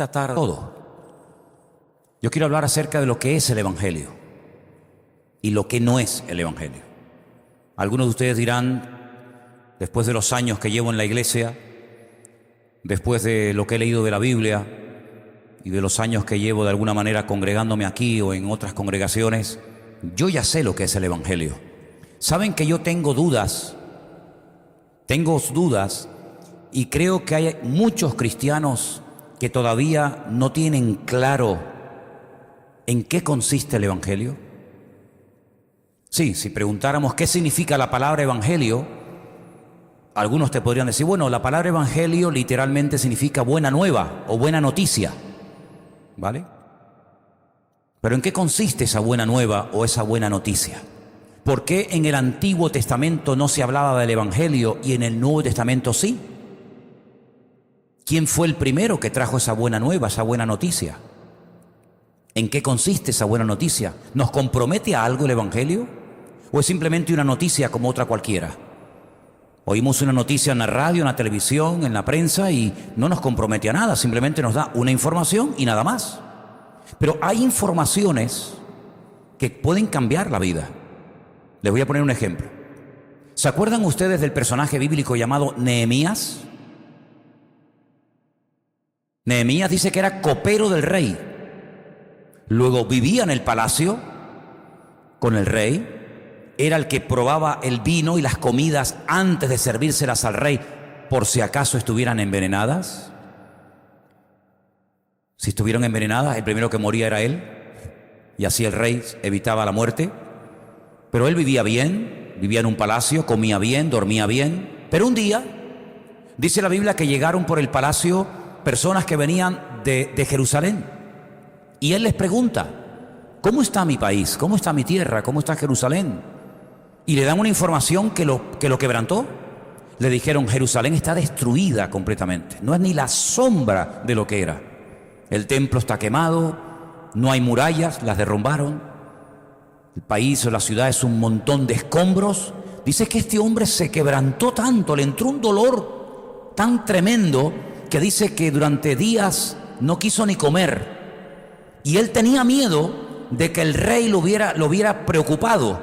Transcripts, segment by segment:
Esta tarde todo. Yo quiero hablar acerca de lo que es el Evangelio y lo que no es el Evangelio. Algunos de ustedes dirán, después de los años que llevo en la iglesia, después de lo que he leído de la Biblia y de los años que llevo de alguna manera congregándome aquí o en otras congregaciones, yo ya sé lo que es el Evangelio. Saben que yo tengo dudas y creo que hay muchos cristianos que todavía no tienen claro en qué consiste el Evangelio. Sí, si preguntáramos qué significa la palabra Evangelio, algunos te podrían decir, bueno, la palabra Evangelio literalmente significa buena nueva o buena noticia, ¿vale? Pero ¿en qué consiste esa buena nueva o esa buena noticia? ¿Por qué en el Antiguo Testamento no se hablaba del Evangelio y en el Nuevo Testamento sí? ¿Quién fue el primero que trajo esa buena nueva, esa buena noticia? ¿En qué consiste esa buena noticia? ¿Nos compromete a algo el Evangelio? ¿O es simplemente una noticia como otra cualquiera? Oímos una noticia en la radio, en la televisión, en la prensa y no nos compromete a nada, simplemente nos da una información y nada más. Pero hay informaciones que pueden cambiar la vida. Les voy a poner un ejemplo. ¿Se acuerdan ustedes del personaje bíblico llamado Nehemías? Nehemías dice que era copero del rey. Luego vivía en el palacio con el rey. Era el que probaba el vino y las comidas antes de servírselas al rey, por si acaso estuvieran envenenadas. Si estuvieron envenenadas, el primero que moría era él, y así el rey evitaba la muerte. Pero él vivía bien, vivía en un palacio, comía bien, dormía bien. Pero un día, dice la Biblia que llegaron por el palacio personas que venían de Jerusalén. Y él les pregunta, ¿cómo está mi país? ¿Cómo está mi tierra? ¿Cómo está Jerusalén? Y le dan una información que lo quebrantó. Le dijeron, Jerusalén está destruida completamente. No es ni la sombra de lo que era. El templo está quemado, no hay murallas, las derrumbaron. El país o la ciudad es un montón de escombros. Dice que este hombre se quebrantó tanto, le entró un dolor tan tremendo que dice que durante días no quiso ni comer. Y él tenía miedo de que el rey lo hubiera preocupado,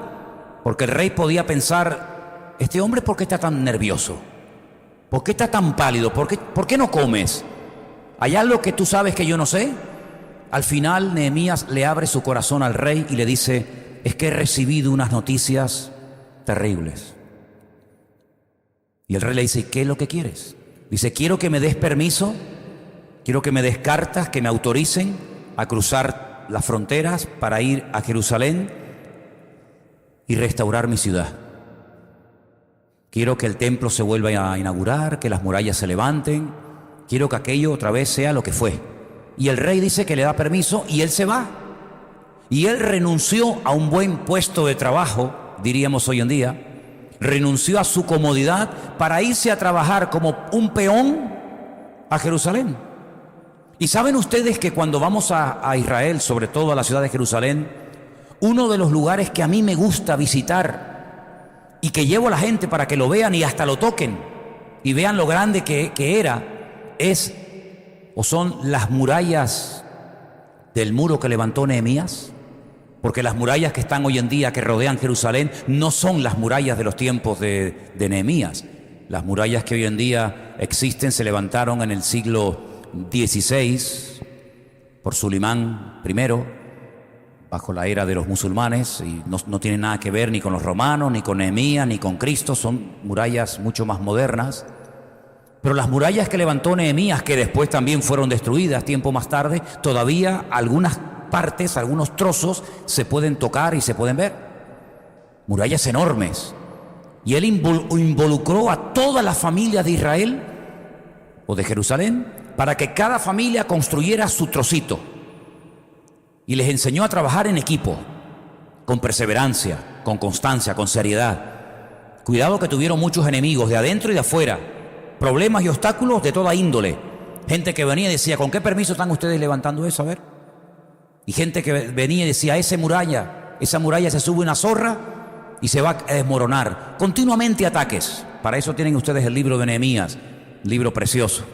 porque el rey podía pensar, este hombre ¿por qué está tan nervioso? ¿Por qué está tan pálido? ¿Por qué no comes? ¿Hay algo que tú sabes que yo no sé? Al final Nehemías le abre su corazón al rey y le dice, es que he recibido unas noticias terribles. Y el rey le dice, ¿qué es lo que quieres? Dice, quiero que me des permiso, quiero que me des cartas que me autoricen a cruzar las fronteras para ir a Jerusalén y restaurar mi ciudad. Quiero que el templo se vuelva a inaugurar, que las murallas se levanten, quiero que aquello otra vez sea lo que fue. Y el rey dice que le da permiso y él se va. Y él renunció a un buen puesto de trabajo, diríamos hoy en día, renunció a su comodidad para irse a trabajar como un peón a Jerusalén. Y saben ustedes que cuando vamos a Israel, sobre todo a la ciudad de Jerusalén, uno de los lugares que a mí me gusta visitar y que llevo a la gente para que lo vean y hasta lo toquen y vean lo grande que era, son las murallas del muro que levantó Nehemías. Porque las murallas que están hoy en día, que rodean Jerusalén, no son las murallas de los tiempos de Nehemías. Las murallas que hoy en día existen se levantaron en el siglo XVI por Sulimán I, bajo la era de los musulmanes, y no tienen nada que ver ni con los romanos, ni con Nehemías, ni con Cristo. Son murallas mucho más modernas. Pero las murallas que levantó Nehemías, que después también fueron destruidas tiempo más tarde, todavía algunas partes, algunos trozos se pueden tocar y se pueden ver. Murallas enormes. Y él involucró a todas las familias de Israel o de Jerusalén para que cada familia construyera su trocito. Y les enseñó a trabajar en equipo, con perseverancia, con constancia, con seriedad. Cuidado que tuvieron muchos enemigos de adentro y de afuera, problemas y obstáculos de toda índole. Gente que venía y decía, ¿con qué permiso están ustedes levantando eso? A ver. Y gente que venía y decía, esa muralla se sube una zorra y se va a desmoronar. Continuamente ataques. Para eso tienen ustedes el libro de Nehemías, libro precioso.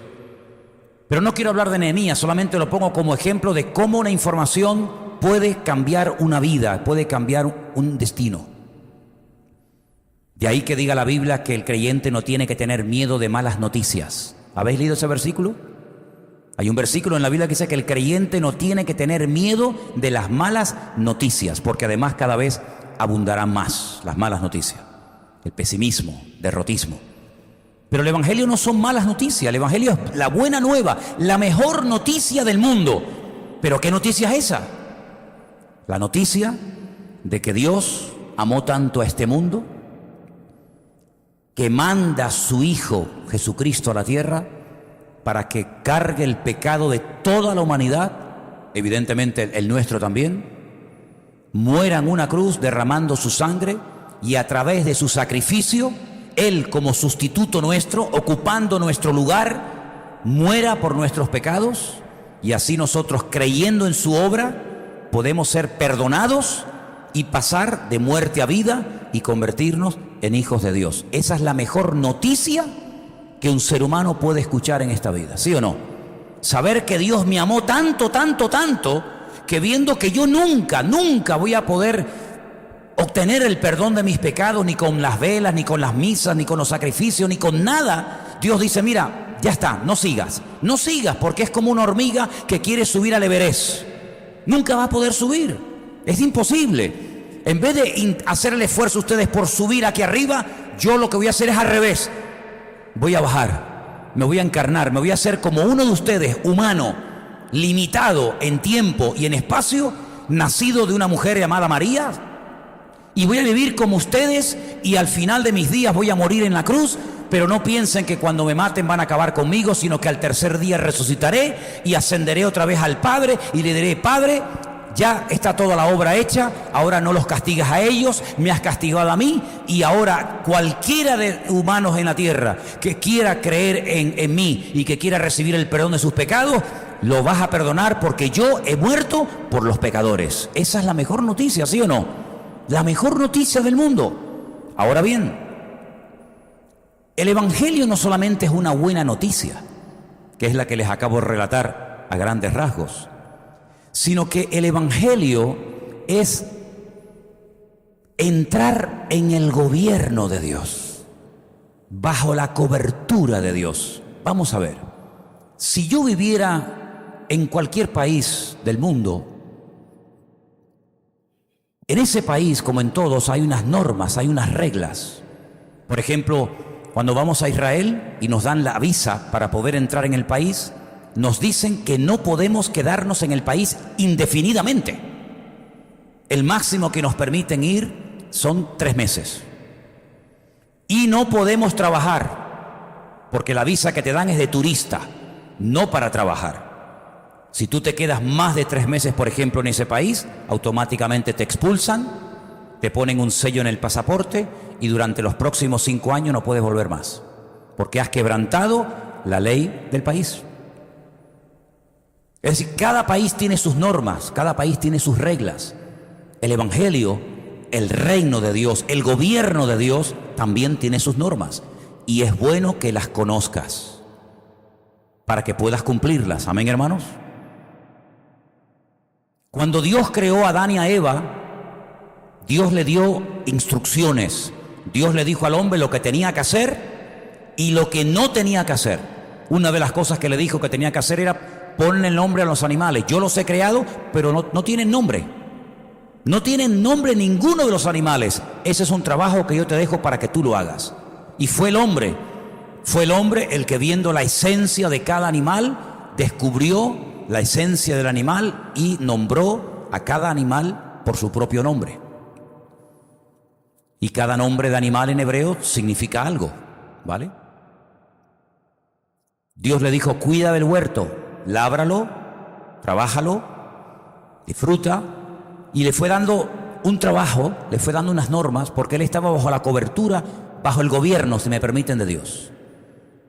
Pero no quiero hablar de Nehemías, solamente lo pongo como ejemplo de cómo una información puede cambiar una vida, puede cambiar un destino. De ahí que diga la Biblia que el creyente no tiene que tener miedo de malas noticias. ¿Habéis leído ese versículo? Hay un versículo en la Biblia que dice que el creyente no tiene que tener miedo de las malas noticias, porque además cada vez abundarán más las malas noticias, el pesimismo, derrotismo. Pero el Evangelio no son malas noticias, el Evangelio es la buena nueva, la mejor noticia del mundo. ¿Pero qué noticia es esa? La noticia de que Dios amó tanto a este mundo que manda a su Hijo Jesucristo a la tierra para que cargue el pecado de toda la humanidad, evidentemente el nuestro también, muera en una cruz derramando su sangre y a través de su sacrificio, Él como sustituto nuestro, ocupando nuestro lugar, muera por nuestros pecados y así nosotros, creyendo en su obra, podemos ser perdonados y pasar de muerte a vida y convertirnos en hijos de Dios. Esa es la mejor noticia que un ser humano puede escuchar en esta vida, ¿sí o no? Saber que Dios me amó tanto, tanto, tanto, que viendo que yo nunca voy a poder obtener el perdón de mis pecados, ni con las velas, ni con las misas, ni con los sacrificios, ni con nada, Dios dice, mira, ya está, no sigas, porque es como una hormiga que quiere subir al Everest. Nunca va a poder subir, es imposible. En vez de hacer el esfuerzo ustedes por subir aquí arriba, yo lo que voy a hacer es al revés. Voy a bajar, me voy a encarnar, me voy a hacer como uno de ustedes, humano, limitado en tiempo y en espacio, nacido de una mujer llamada María, y voy a vivir como ustedes y al final de mis días voy a morir en la cruz, pero no piensen que cuando me maten van a acabar conmigo, sino que al tercer día resucitaré y ascenderé otra vez al Padre y le diré, Padre, ya está toda la obra hecha, ahora no los castigas a ellos, me has castigado a mí, y ahora cualquiera de humanos en la tierra que quiera creer en mí y que quiera recibir el perdón de sus pecados, lo vas a perdonar porque yo he muerto por los pecadores. Esa es la mejor noticia, ¿sí o no? La mejor noticia del mundo. Ahora bien, el Evangelio no solamente es una buena noticia, que es la que les acabo de relatar a grandes rasgos, sino que el Evangelio es entrar en el gobierno de Dios, bajo la cobertura de Dios. Vamos a ver, si yo viviera en cualquier país del mundo, en ese país, como en todos, hay unas normas, hay unas reglas. Por ejemplo, cuando vamos a Israel y nos dan la visa para poder entrar en el país, nos dicen que no podemos quedarnos en el país indefinidamente. El máximo que nos permiten ir son 3 meses. Y no podemos trabajar, porque la visa que te dan es de turista, no para trabajar. Si tú te quedas más de 3 meses, por ejemplo, en ese país, automáticamente te expulsan, te ponen un sello en el pasaporte y durante los próximos 5 años no puedes volver más, porque has quebrantado la ley del país. Es decir, cada país tiene sus normas, cada país tiene sus reglas. El Evangelio, el reino de Dios, el gobierno de Dios también tiene sus normas. Y es bueno que las conozcas para que puedas cumplirlas. Amén, hermanos. Cuando Dios creó a Adán y a Eva, Dios le dio instrucciones. Dios le dijo al hombre lo que tenía que hacer y lo que no tenía que hacer. Una de las cosas que le dijo que tenía que hacer era ponle el nombre a los animales. Yo los he creado, pero no tienen nombre. No tienen nombre ninguno de los animales. Ese es un trabajo que yo te dejo para que tú lo hagas. Y fue el hombre el que, viendo la esencia de cada animal, descubrió la esencia del animal y nombró a cada animal por su propio nombre. Y cada nombre de animal en hebreo significa algo, ¿vale? Dios le dijo, cuida del huerto, lábralo, trabájalo, disfruta, y le fue dando un trabajo, le fue dando unas normas, porque él estaba bajo la cobertura, bajo el gobierno, si me permiten, de Dios.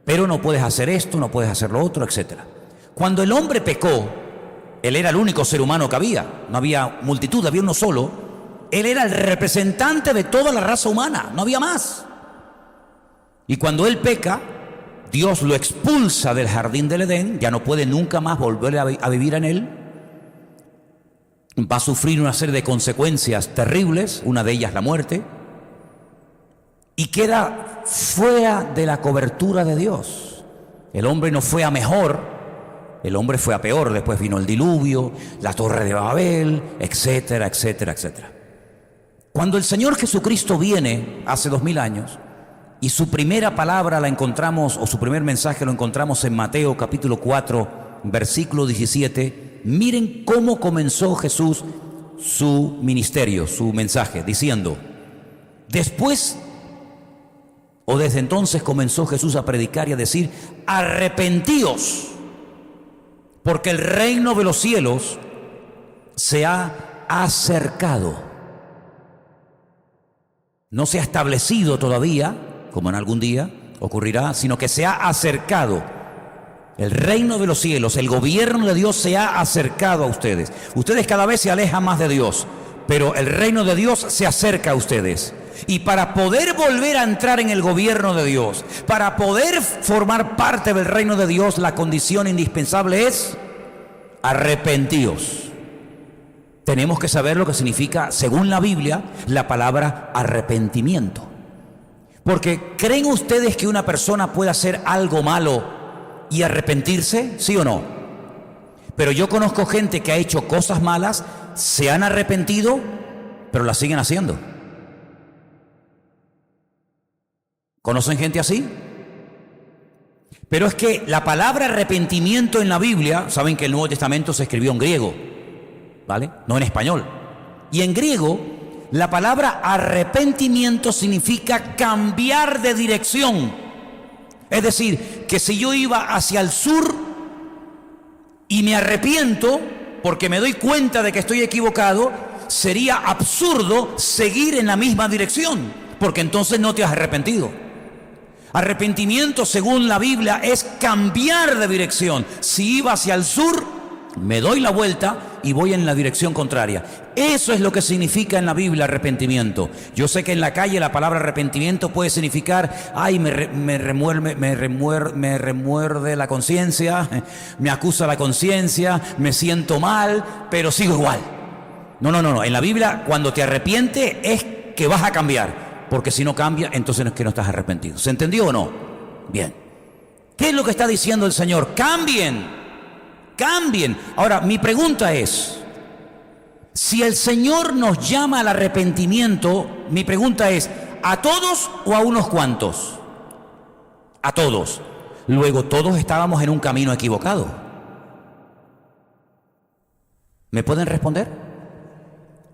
Pero no puedes hacer esto, no puedes hacer lo otro, etc. Cuando el hombre pecó, él era el único ser humano que había, no había multitud, había uno solo. Él era el representante de toda la raza humana, no había más. Y cuando él peca, Dios lo expulsa del jardín del Edén, ya no puede nunca más volver a vivir en él. Va a sufrir una serie de consecuencias terribles, una de ellas la muerte, y queda fuera de la cobertura de Dios. El hombre no fue a mejor, el hombre fue a peor. Después vino el diluvio, la torre de Babel, etcétera, etcétera, etcétera. Cuando el Señor Jesucristo viene hace 2000 años, y su primera palabra la encontramos, o su primer mensaje lo encontramos en Mateo capítulo 4, versículo 17, miren cómo comenzó Jesús su ministerio, su mensaje, diciendo, desde entonces comenzó Jesús a predicar y a decir, arrepentíos, porque el reino de los cielos se ha acercado. No se ha establecido todavía, como en algún día ocurrirá, sino que se ha acercado. El reino de los cielos, el gobierno de Dios se ha acercado a ustedes. Ustedes cada vez se alejan más de Dios, pero el reino de Dios se acerca a ustedes. Y para poder volver a entrar en el gobierno de Dios, para poder formar parte del reino de Dios, la condición indispensable es arrepentíos. Tenemos que saber lo que significa, según la Biblia, la palabra arrepentimiento. Porque ¿creen ustedes que una persona puede hacer algo malo y arrepentirse? ¿Sí o no? Pero yo conozco gente que ha hecho cosas malas, se han arrepentido, pero las siguen haciendo. ¿Conocen gente así? Pero es que la palabra arrepentimiento en la Biblia, saben que el Nuevo Testamento se escribió en griego, ¿vale? No en español. Y en griego, la palabra arrepentimiento significa cambiar de dirección. Es decir, que si yo iba hacia el sur y me arrepiento porque me doy cuenta de que estoy equivocado, sería absurdo seguir en la misma dirección, porque entonces no te has arrepentido. Arrepentimiento, según la Biblia, es cambiar de dirección. Si iba hacia el sur, me doy la vuelta y voy en la dirección contraria. Eso es lo que significa en la Biblia arrepentimiento. Yo sé que en la calle la palabra arrepentimiento puede significar, ay, me remuerde la conciencia, me acusa la conciencia, me siento mal, pero sigo igual. No. En la Biblia, cuando te arrepientes es que vas a cambiar. Porque si no cambia, entonces es que no estás arrepentido. ¿Se entendió o no? Bien. ¿Qué es lo que está diciendo el Señor? ¡Cambien! ¡Cambien! Ahora, mi pregunta es, si el Señor nos llama al arrepentimiento, mi pregunta es, ¿a todos o a unos cuantos? A todos. Luego, todos estábamos en un camino equivocado. ¿Me pueden responder?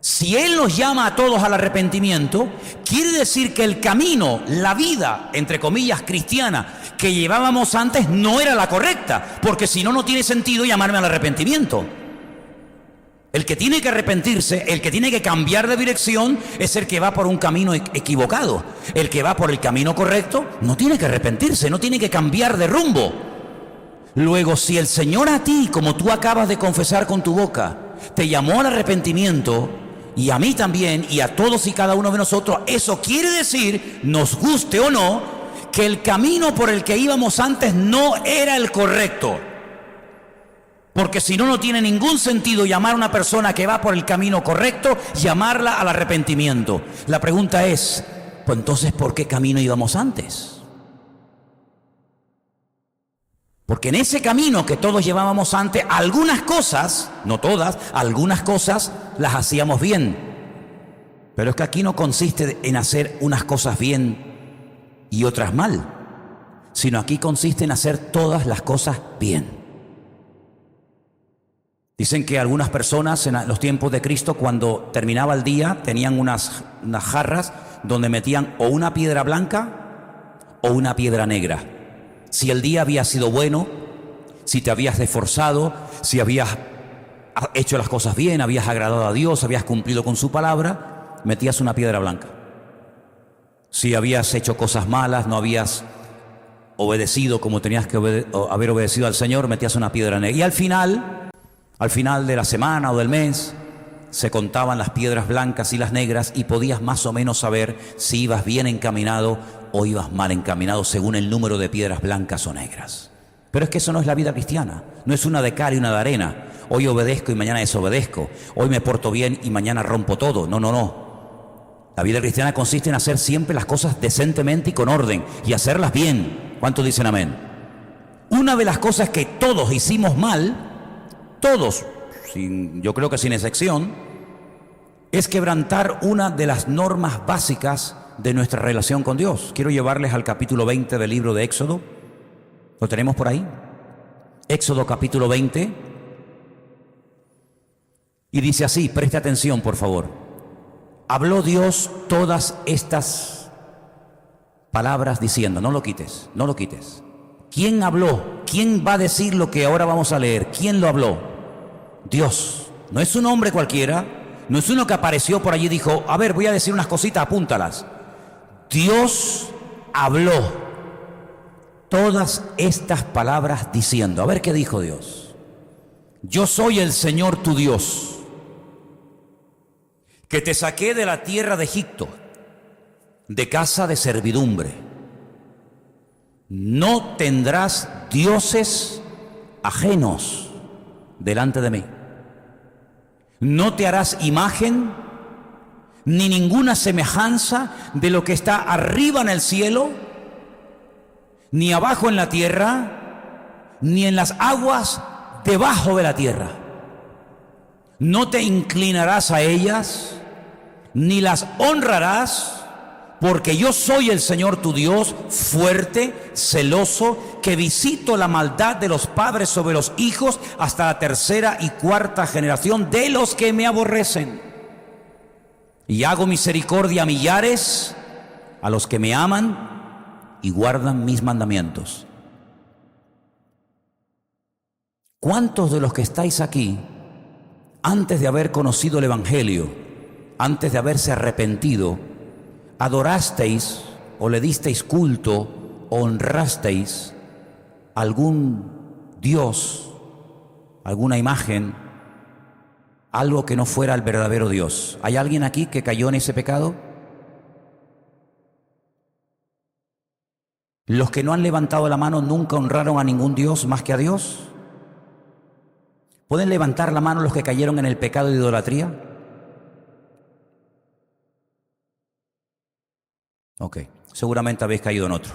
Si Él nos llama a todos al arrepentimiento, quiere decir que el camino, la vida, entre comillas, cristiana, que llevábamos antes no era la correcta, porque si no, no tiene sentido llamarme al arrepentimiento. El que tiene que arrepentirse, el que tiene que cambiar de dirección, es el que va por un camino equivocado. El que va por el camino correcto no tiene que arrepentirse, no tiene que cambiar de rumbo. Luego, si el Señor a ti, como tú acabas de confesar con tu boca, te llamó al arrepentimiento, y a mí también, y a todos y cada uno de nosotros, eso quiere decir, nos guste o no, que el camino por el que íbamos antes no era el correcto. Porque si no, no tiene ningún sentido llamar a una persona que va por el camino correcto, llamarla al arrepentimiento. La pregunta es, pues entonces, ¿por qué camino íbamos antes? Porque en ese camino que todos llevábamos antes, algunas cosas, no todas, algunas cosas las hacíamos bien. Pero es que aquí no consiste en hacer unas cosas bien y otras mal, sino aquí consiste en hacer todas las cosas bien. Dicen que algunas personas en los tiempos de Cristo, cuando terminaba el día, tenían unas jarras donde metían o una piedra blanca o una piedra negra. Si el día había sido bueno, si te habías esforzado, si habías hecho las cosas bien, habías agradado a Dios, habías cumplido con su palabra, metías una piedra blanca. Si habías hecho cosas malas, no habías obedecido como tenías que haber obedecido al Señor, metías una piedra negra. Y al final de la semana o del mes, se contaban las piedras blancas y las negras y podías más o menos saber si ibas bien encaminado o ibas mal encaminado según el número de piedras blancas o negras. Pero es que eso no es la vida cristiana, no es una de cal y una de arena. Hoy obedezco y mañana desobedezco, hoy me porto bien y mañana rompo todo. No, no, no. La vida cristiana consiste en hacer siempre las cosas decentemente y con orden y hacerlas bien. ¿Cuántos dicen amén? Una de las cosas que todos hicimos mal, todos, yo creo que sin excepción, es quebrantar una de las normas básicas de nuestra relación con Dios. Quiero llevarles al capítulo 20 del libro de Éxodo. ¿Lo tenemos por ahí? Éxodo capítulo 20. Y dice así, preste atención por favor. Habló Dios todas estas palabras diciendo, no lo quites, no lo quites. ¿Quién habló? ¿Quién va a decir lo que ahora vamos a leer? ¿Quién lo habló? Dios. No es un hombre cualquiera, no es uno que apareció por allí y dijo, a ver, voy a decir unas cositas, apúntalas. Dios habló todas estas palabras diciendo, a ver qué dijo Dios. Yo soy el Señor tu Dios, que te saqué de la tierra de Egipto, de casa de servidumbre. No tendrás dioses ajenos delante de mí. No te harás imagen ni ninguna semejanza de lo que está arriba en el cielo, ni abajo en la tierra, ni en las aguas debajo de la tierra. No te inclinarás a ellas, ni las honrarás, porque yo soy el Señor tu Dios, fuerte, celoso, que visito la maldad de los padres sobre los hijos hasta la tercera y cuarta generación de los que me aborrecen. Y hago misericordia a millares, a los que me aman y guardan mis mandamientos. ¿Cuántos de los que estáis aquí, antes de haber conocido el Evangelio, antes de haberse arrepentido, adorasteis o le disteis culto o honrasteis algún Dios, alguna imagen, algo que no fuera el verdadero Dios? ¿Hay alguien aquí que cayó en ese pecado? ¿Los que no han levantado la mano nunca honraron a ningún Dios más que a Dios? ¿Pueden levantar la mano los que cayeron en el pecado de idolatría? Ok, seguramente habéis caído en otro.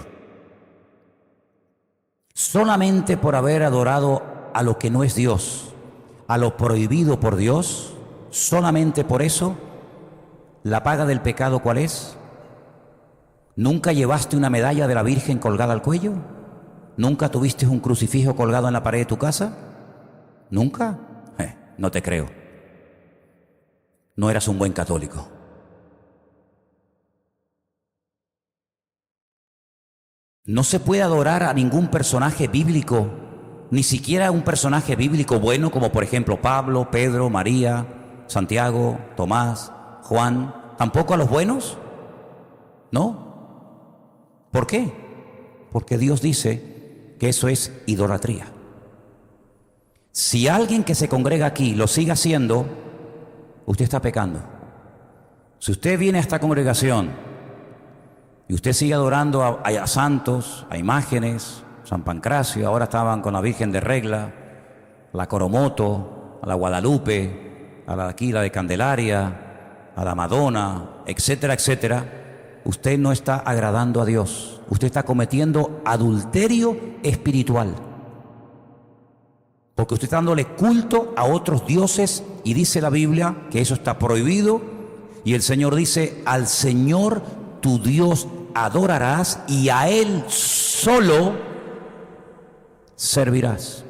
Solamente por haber adorado a lo que no es Dios, a lo prohibido por Dios, solamente por eso, ¿la paga del pecado cuál es? ¿Nunca llevaste una medalla de la Virgen colgada al cuello? ¿Nunca tuviste un crucifijo colgado en la pared de tu casa? ¿Nunca? No te creo. No eras un buen católico. No se puede adorar a ningún personaje bíblico, ni siquiera a un personaje bíblico bueno como por ejemplo Pablo, Pedro, María, Santiago, Tomás, Juan. ¿Tampoco a los buenos? ¿No? ¿Por qué? Porque Dios dice que eso es idolatría. Si alguien que se congrega aquí lo sigue haciendo, usted está pecando. Si usted viene a esta congregación y usted sigue adorando a santos, a imágenes, San Pancracio, ahora estaban con la Virgen de Regla, la Coromoto, a la Guadalupe, a la aquí, la de Candelaria, a la Madonna, etcétera, etcétera, usted no está agradando a Dios. Usted está cometiendo adulterio espiritual. Porque usted está dándole culto a otros dioses y dice la Biblia que eso está prohibido. Y el Señor dice, al Señor tu Dios adorarás y a Él solo servirás.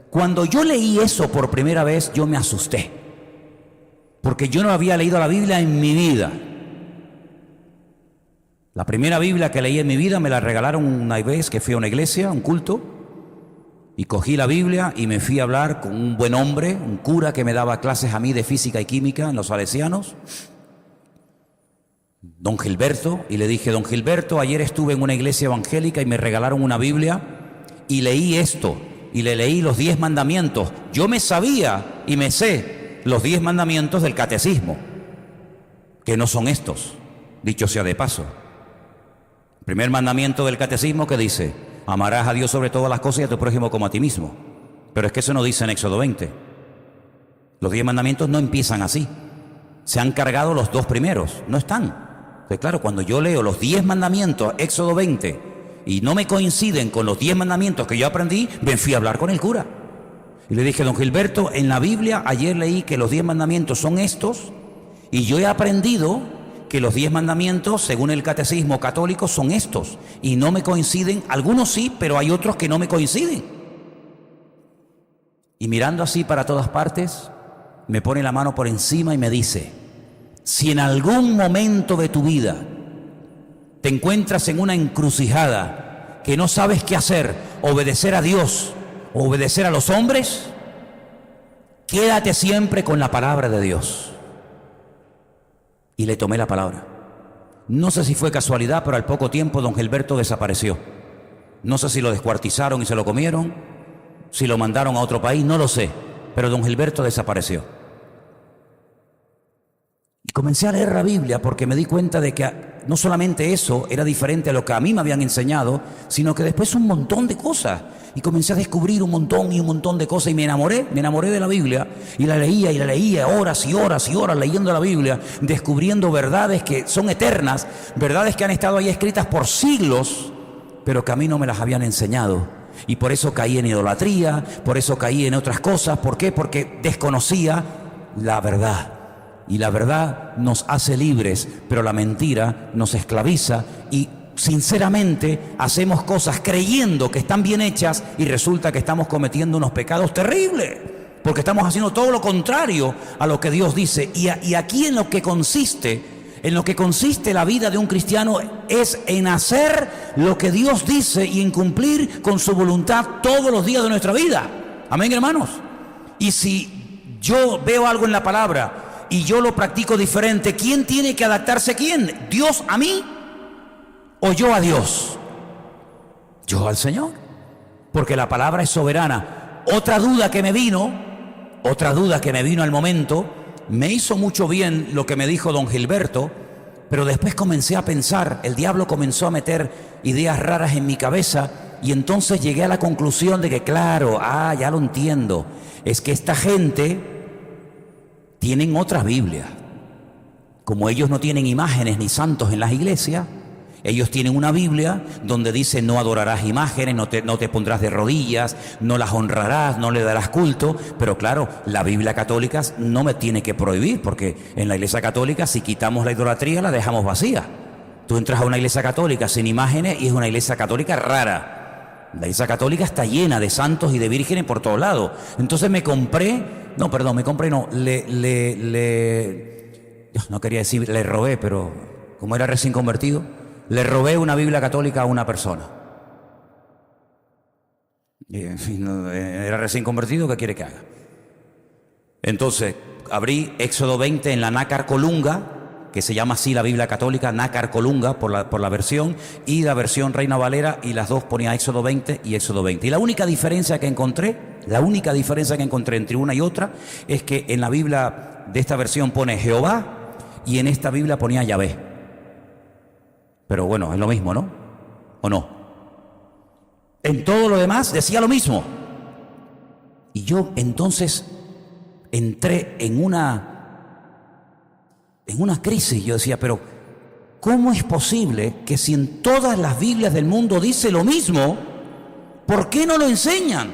Cuando yo leí eso por primera vez, yo me asusté. Porque yo no había leído la Biblia en mi vida. La primera Biblia que leí en mi vida me la regalaron una vez que fui a una iglesia, un culto, y cogí la Biblia y me fui a hablar con un buen hombre, un cura que me daba clases a mí de física y química en los salesianos, don Gilberto, y le dije, don Gilberto, ayer estuve en una iglesia evangélica y me regalaron una Biblia y leí esto, y le leí los 10 mandamientos. Yo me sabía y me sé los 10 mandamientos del catecismo, que no son estos, dicho sea de paso. El primer mandamiento del catecismo que dice: amarás a Dios sobre todas las cosas y a tu prójimo como a ti mismo. Pero es que eso no dice en Éxodo 20. Los 10 mandamientos no empiezan así. Se han cargado los 2 primeros, no están. Entonces, claro, cuando yo leo los 10 mandamientos, Éxodo 20, y no me coinciden con los 10 mandamientos que yo aprendí, me fui a hablar con el cura. Y le dije: don Gilberto, en la Biblia ayer leí que los 10 mandamientos son estos, y yo he aprendido que los 10 mandamientos, según el catecismo católico, son estos, y no me coinciden. Algunos sí, pero hay otros que no me coinciden. Y mirando así para todas partes, me pone la mano por encima y me dice: si en algún momento de tu vida te encuentras en una encrucijada que no sabes qué hacer, obedecer a Dios o obedecer a los hombres, quédate siempre con la palabra de Dios. Y le tomé la palabra. No sé si fue casualidad, pero al poco tiempo don Gilberto desapareció. No sé si lo descuartizaron y se lo comieron, si lo mandaron a otro país, no lo sé, pero don Gilberto desapareció. Y comencé a leer la Biblia porque me di cuenta de que no solamente eso era diferente a lo que a mí me habían enseñado, sino que después un montón de cosas. Y comencé a descubrir un montón de cosas y me enamoré de la Biblia y la leía horas y horas y horas leyendo la Biblia, descubriendo verdades que son eternas, verdades que han estado ahí escritas por siglos, pero que a mí no me las habían enseñado. Y por eso caí en idolatría, por eso caí en otras cosas. ¿Por qué? Porque desconocía la verdad. Y la verdad nos hace libres, pero la mentira nos esclaviza y sinceramente hacemos cosas creyendo que están bien hechas y resulta que estamos cometiendo unos pecados terribles, porque estamos haciendo todo lo contrario a lo que Dios dice. Y aquí en lo que consiste la vida de un cristiano es en hacer lo que Dios dice y en cumplir con su voluntad todos los días de nuestra vida. Amén, hermanos. Y si yo veo algo en la palabra y yo lo practico diferente, ¿quién tiene que adaptarse? ¿Quién? ¿Dios a mí o yo a Dios? Yo al Señor, porque la palabra es soberana. Otra duda que me vino al momento, me hizo mucho bien lo que me dijo don Gilberto, pero después comencé a pensar, el diablo comenzó a meter ideas raras en mi cabeza y entonces llegué a la conclusión de que claro, ya lo entiendo, es que esta gente tienen otras Biblias. Como ellos no tienen imágenes ni santos en las iglesias, ellos tienen una Biblia donde dice: no adorarás imágenes, no te pondrás de rodillas, no las honrarás, no le darás culto. Pero claro, la Biblia católica no me tiene que prohibir, porque en la iglesia católica, si quitamos la idolatría, la dejamos vacía. Tú entras a una iglesia católica sin imágenes y es una iglesia católica rara. La iglesia católica está llena de santos y de vírgenes por todos lados. Entonces no quería decir le robé, pero como era recién convertido, le robé una Biblia católica a una persona. Era recién convertido, ¿qué quiere que haga? Entonces abrí Éxodo 20 en la Nácar Colunga, que se llama así la Biblia católica, Nácar Colunga por la versión, y la versión Reina Valera, y las dos ponía Éxodo 20 y Éxodo 20. Y la única diferencia que encontré entre una y otra es que en la Biblia de esta versión pone Jehová y en esta Biblia ponía Yahvé. Pero bueno, es lo mismo, ¿no? ¿O no? En todo lo demás decía lo mismo. Y yo entonces entré en una crisis. Yo decía, pero ¿cómo es posible que si en todas las Biblias del mundo dice lo mismo, ¿por qué no lo enseñan?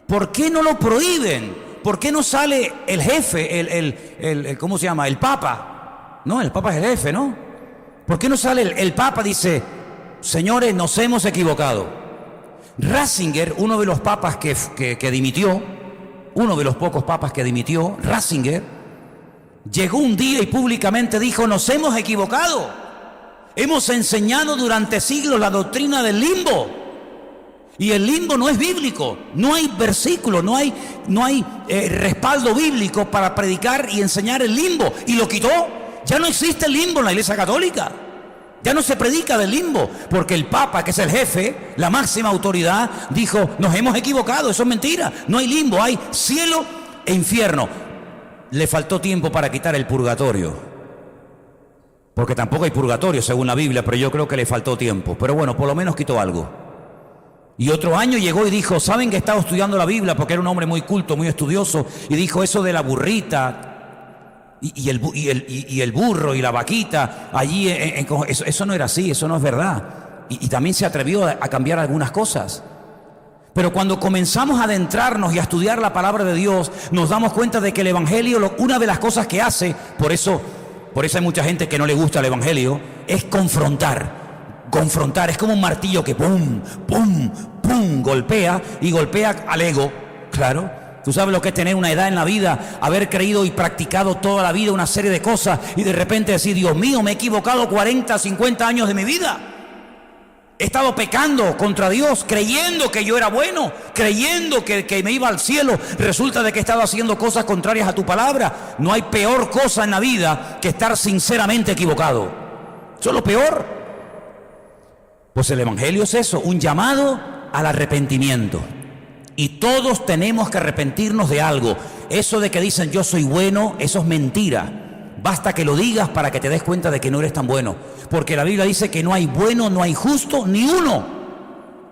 ¿Por qué no lo prohíben? ¿Por qué no sale el jefe, ¿cómo se llama? El Papa. No, el Papa es el jefe, ¿no? ¿Por qué no sale el Papa? Dice: señores, nos hemos equivocado. Ratzinger, uno de los papas que dimitió, uno de los pocos papas que dimitió, Ratzinger, llegó un día y públicamente dijo: nos hemos equivocado. Hemos enseñado durante siglos la doctrina del limbo. Y el limbo no es bíblico, no hay versículo, no hay respaldo bíblico para predicar y enseñar el limbo. Y lo quitó. Ya no existe el limbo en la iglesia católica. Ya no se predica del limbo, porque el Papa, que es el jefe, la máxima autoridad, dijo: nos hemos equivocado, eso es mentira. No hay limbo, hay cielo e infierno. le faltó tiempo para quitar el purgatorio. Porque tampoco hay purgatorio según la Biblia, pero yo creo que le faltó tiempo. Pero bueno, por lo menos quitó algo. Y otro año llegó y dijo, ¿saben que estaba estudiando la Biblia? Porque era un hombre muy culto, muy estudioso. Y dijo eso de la burrita y el burro y la vaquita. Allí, eso no era así, eso no es verdad. Y también se atrevió a cambiar algunas cosas. Pero cuando comenzamos a adentrarnos y a estudiar la palabra de Dios, nos damos cuenta de que el Evangelio, una de las cosas que hace, por eso hay mucha gente que no le gusta el Evangelio, es confrontar. Confrontar, es como un martillo que pum, pum, pum, golpea y golpea al ego, claro. Tú sabes lo que es tener una edad en la vida, haber creído y practicado toda la vida una serie de cosas y de repente decir, Dios mío, me he equivocado 40, 50 años de mi vida. He estado pecando contra Dios, creyendo que yo era bueno, creyendo que me iba al cielo. Resulta de que he estado haciendo cosas contrarias a tu palabra. No hay peor cosa en la vida que estar sinceramente equivocado. Eso es lo peor. Pues el Evangelio es eso, un llamado al arrepentimiento. Y todos tenemos que arrepentirnos de algo. Eso de que dicen yo soy bueno, eso es mentira. Basta que lo digas para que te des cuenta de que no eres tan bueno. Porque la Biblia dice que no hay bueno, no hay justo, ni uno.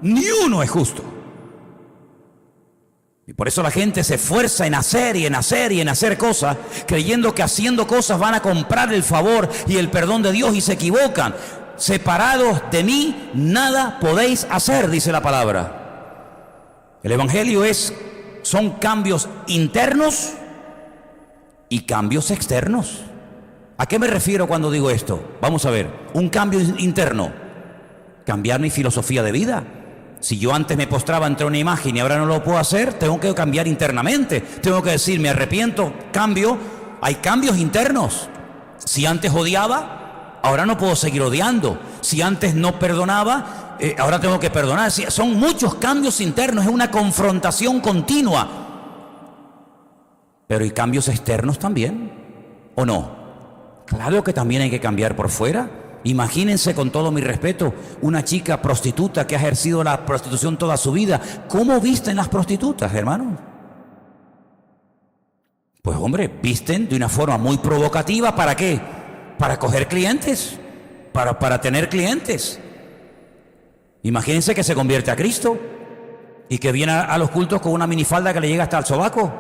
Ni uno es justo. Y por eso la gente se esfuerza en hacer y en hacer y en hacer cosas, creyendo que haciendo cosas van a comprar el favor y el perdón de Dios, y se equivocan. Separados de mí, nada podéis hacer, dice la palabra. El Evangelio son cambios internos y cambios externos. ¿A qué me refiero cuando digo esto? Vamos a ver, un cambio interno, cambiar mi filosofía de vida. Si yo antes me postraba ante una imagen y ahora no lo puedo hacer, tengo que cambiar internamente. Tengo que decir, me arrepiento, cambio. Hay cambios internos. Si antes odiaba, ahora no puedo seguir odiando. Si antes no perdonaba, ahora tengo que perdonar. Son muchos cambios internos, es una confrontación continua. Pero hay cambios externos también, ¿o no? Claro que también hay que cambiar por fuera. Imagínense, con todo mi respeto, una chica prostituta que ha ejercido la prostitución toda su vida. ¿Cómo visten las prostitutas, hermanos? Pues hombre, visten de una forma muy provocativa. ¿Para qué? Para coger clientes, para tener clientes. Imagínense que se convierte a Cristo y que viene a los cultos con una minifalda que le llega hasta el sobaco.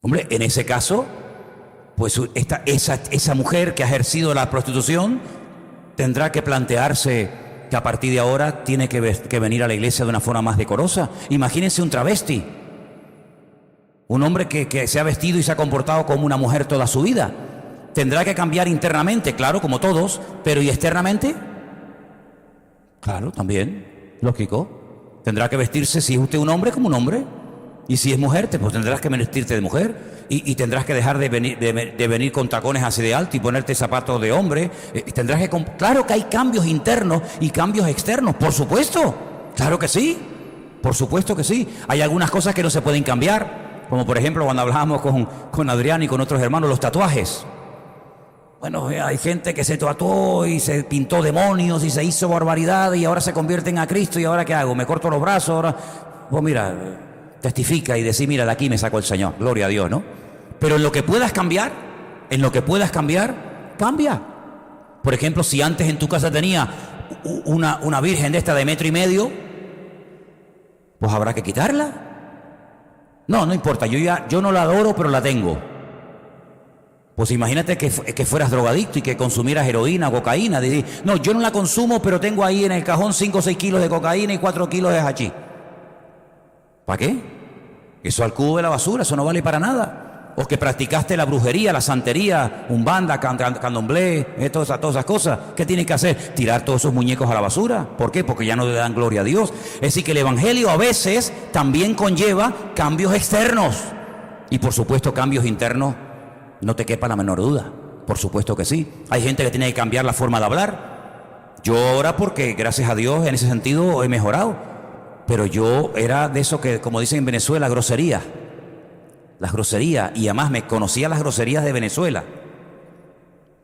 Hombre, en ese caso, pues esa mujer que ha ejercido la prostitución tendrá que plantearse que a partir de ahora tiene que venir a la iglesia de una forma más decorosa. Imagínense un travesti, un hombre que se ha vestido y se ha comportado como una mujer toda su vida. Tendrá que cambiar internamente, claro, como todos, pero ¿y externamente? Claro, también, lógico. Tendrá que vestirse, si es usted un hombre, como un hombre. Y si es mujer, pues tendrás que vestirte de mujer y tendrás que dejar de venir con tacones así de alto y ponerte zapatos de hombre. Claro que hay cambios internos y cambios externos, por supuesto. Claro que sí, por supuesto que sí. Hay algunas cosas que no se pueden cambiar, como por ejemplo cuando hablábamos con Adrián y con otros hermanos, los tatuajes. Bueno, hay gente que se tatuó y se pintó demonios y se hizo barbaridad y ahora se convierten a Cristo. ¿Y ahora qué hago? ¿Me corto los brazos? Ahora, pues mira, testifica y decir, mira, de aquí me sacó el Señor, gloria a Dios, ¿no? Pero en lo que puedas cambiar, cambia. Por ejemplo, si antes en tu casa tenía una virgen de esta de 1,5 metros, pues habrá que quitarla. No importa, yo no la adoro, pero la tengo. Pues imagínate que fueras drogadicto y que consumieras heroína o cocaína. No, yo no la consumo, pero tengo ahí en el cajón 5 o 6 kilos de cocaína y 4 kilos de hachís. ¿Para qué? Eso al cubo de la basura, eso no vale para nada. O que practicaste la brujería, la santería, umbanda, candomblé, todas esas cosas. ¿Qué tienes que hacer? Tirar todos esos muñecos a la basura. ¿Por qué? Porque ya no le dan gloria a Dios. Es decir, que el Evangelio a veces también conlleva cambios externos. Y por supuesto cambios internos, no te quepa la menor duda. Por supuesto que sí. Hay gente que tiene que cambiar la forma de hablar. Yo ahora, porque gracias a Dios en ese sentido he mejorado. Pero yo era de eso que, como dicen en Venezuela, grosería. Las groserías. Y además me conocía las groserías de Venezuela.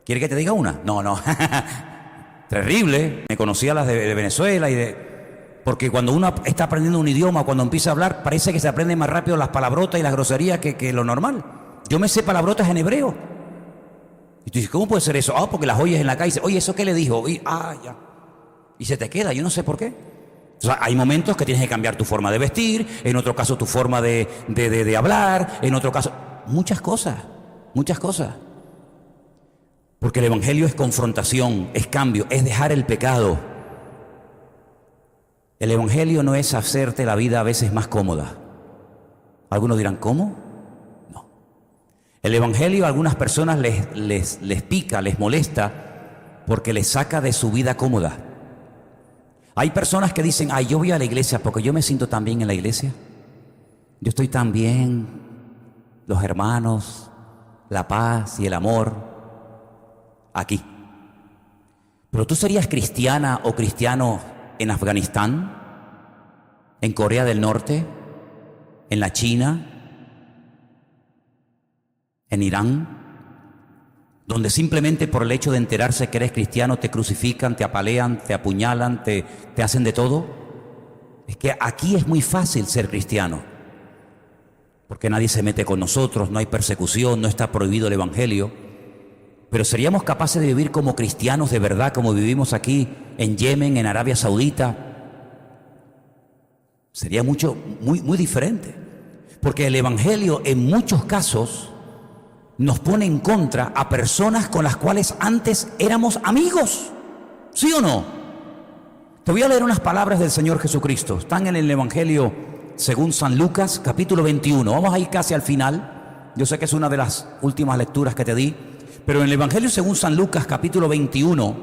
¿Quiere que te diga una? No. Terrible. Me conocía las de Venezuela Porque cuando uno está aprendiendo un idioma, cuando empieza a hablar, parece que se aprende más rápido las palabrotas y las groserías que lo normal. Yo me sé palabrotas en hebreo. Y tú dices, ¿cómo puede ser eso? Ah, porque las oyes en la calle y dices, oye, ¿eso qué le dijo? Y, ya. Y se te queda, yo no sé por qué. O sea, hay momentos que tienes que cambiar tu forma de vestir, en otro caso tu forma de hablar, en otro caso... Muchas cosas. Porque el Evangelio es confrontación, es cambio, es dejar el pecado. El Evangelio no es hacerte la vida a veces más cómoda. Algunos dirán, ¿cómo? No. El Evangelio a algunas personas les pica, les molesta, porque les saca de su vida cómoda. Hay personas que dicen, ay, yo voy a la iglesia porque yo me siento tan bien en la iglesia. Yo estoy tan bien, los hermanos, la paz y el amor, aquí. Pero tú serías cristiana o cristiano en Afganistán, en Corea del Norte, en la China, en Irán, donde simplemente por el hecho de enterarse que eres cristiano te crucifican, te apalean, te apuñalan, te hacen de todo. Es que aquí es muy fácil ser cristiano, porque nadie se mete con nosotros, no hay persecución, no está prohibido el Evangelio. Pero ¿seríamos capaces de vivir como cristianos de verdad, como vivimos aquí en Yemen, en Arabia Saudita? Sería muy diferente. Porque el Evangelio en muchos casos nos pone en contra a personas con las cuales antes éramos amigos. ¿Sí o no? Te voy a leer unas palabras del Señor Jesucristo. Están en el Evangelio según San Lucas, capítulo 21. Vamos a ir casi al final. Yo sé que es una de las últimas lecturas que te di. Pero en el Evangelio según San Lucas, capítulo 21,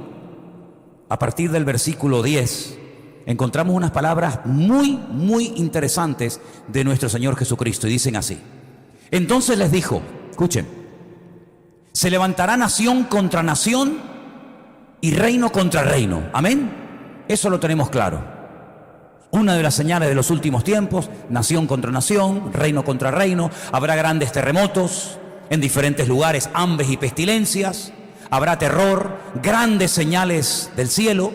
a partir del versículo 10, encontramos unas palabras muy interesantes de nuestro Señor Jesucristo. Y dicen así. Entonces les dijo, escuchen, se levantará nación contra nación y reino contra reino. Amén. Eso lo tenemos claro. Una de las señales de los últimos tiempos, nación contra nación, reino contra reino. Habrá grandes terremotos en diferentes lugares, hambres y pestilencias. Habrá terror, grandes señales del cielo.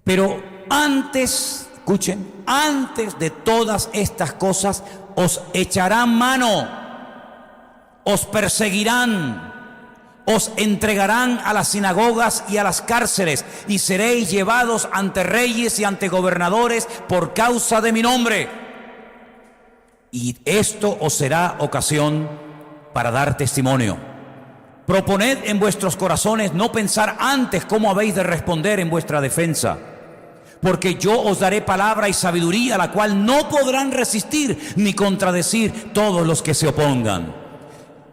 Pero antes, escuchen, antes de todas estas cosas, os echarán mano, os perseguirán, os entregarán a las sinagogas y a las cárceles, y seréis llevados ante reyes y ante gobernadores por causa de mi nombre. Y esto os será ocasión para dar testimonio. Proponed en vuestros corazones no pensar antes cómo habéis de responder en vuestra defensa, porque yo os daré palabra y sabiduría, la cual no podrán resistir ni contradecir todos los que se opongan.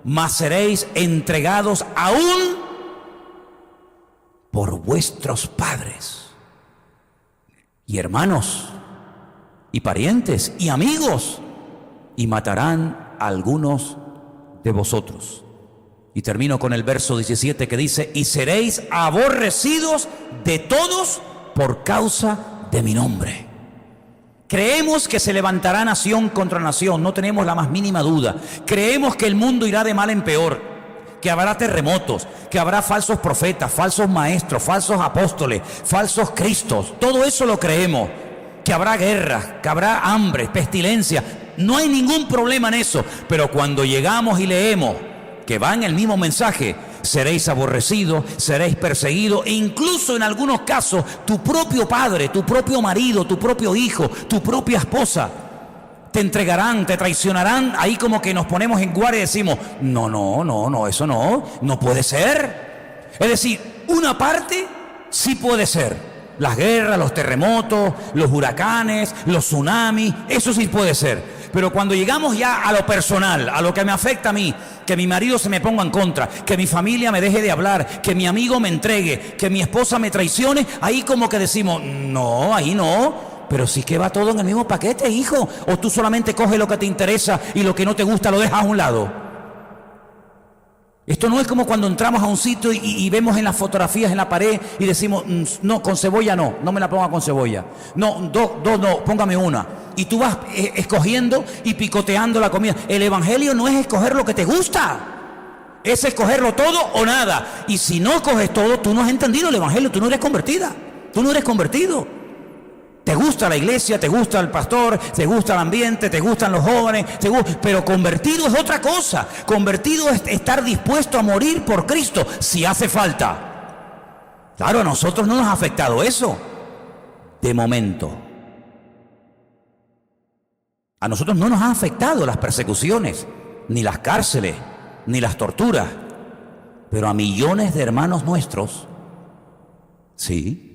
Mas seréis entregados aún por vuestros padres y hermanos y parientes y amigos, y matarán a algunos de vosotros. Y termino con el verso 17 que dice, y seréis aborrecidos de todos por causa de mi nombre. Creemos que se levantará nación contra nación, no tenemos la más mínima duda. Creemos que el mundo irá de mal en peor, que habrá terremotos, que habrá falsos profetas, falsos maestros, falsos apóstoles, falsos cristos. Todo eso lo creemos. Que habrá guerras, que habrá hambre, pestilencia. No hay ningún problema en eso. Pero cuando llegamos y leemos que va en el mismo mensaje, seréis aborrecidos, seréis perseguidos, e incluso en algunos casos tu propio padre, tu propio marido, tu propio hijo, tu propia esposa te entregarán, te traicionarán. Ahí como que nos ponemos en guardia y decimos, no, eso no puede ser. Es decir, una parte sí puede ser. Las guerras, los terremotos, los huracanes, los tsunamis, eso sí puede ser. Pero cuando llegamos ya a lo personal, a lo que me afecta a mí, que mi marido se me ponga en contra, que mi familia me deje de hablar, que mi amigo me entregue, que mi esposa me traicione, ahí como que decimos, no, ahí no. Pero sí que va todo en el mismo paquete, hijo. O tú solamente coges lo que te interesa y lo que no te gusta lo dejas a un lado. Esto no es como cuando entramos a un sitio y vemos en las fotografías en la pared y decimos, no, con cebolla no me la ponga con cebolla. No, dos no, póngame una. Y tú vas escogiendo y picoteando la comida. El Evangelio no es escoger lo que te gusta, es escogerlo todo o nada. Y si no coges todo, tú no has entendido el Evangelio, tú no eres convertida, tú no eres convertido. Te gusta la iglesia, te gusta el pastor, te gusta el ambiente, te gustan los jóvenes, pero convertido es otra cosa. Convertido es estar dispuesto a morir por Cristo si hace falta. Claro, a nosotros no nos ha afectado eso, de momento. A nosotros no nos han afectado las persecuciones, ni las cárceles, ni las torturas. Pero a millones de hermanos nuestros, sí.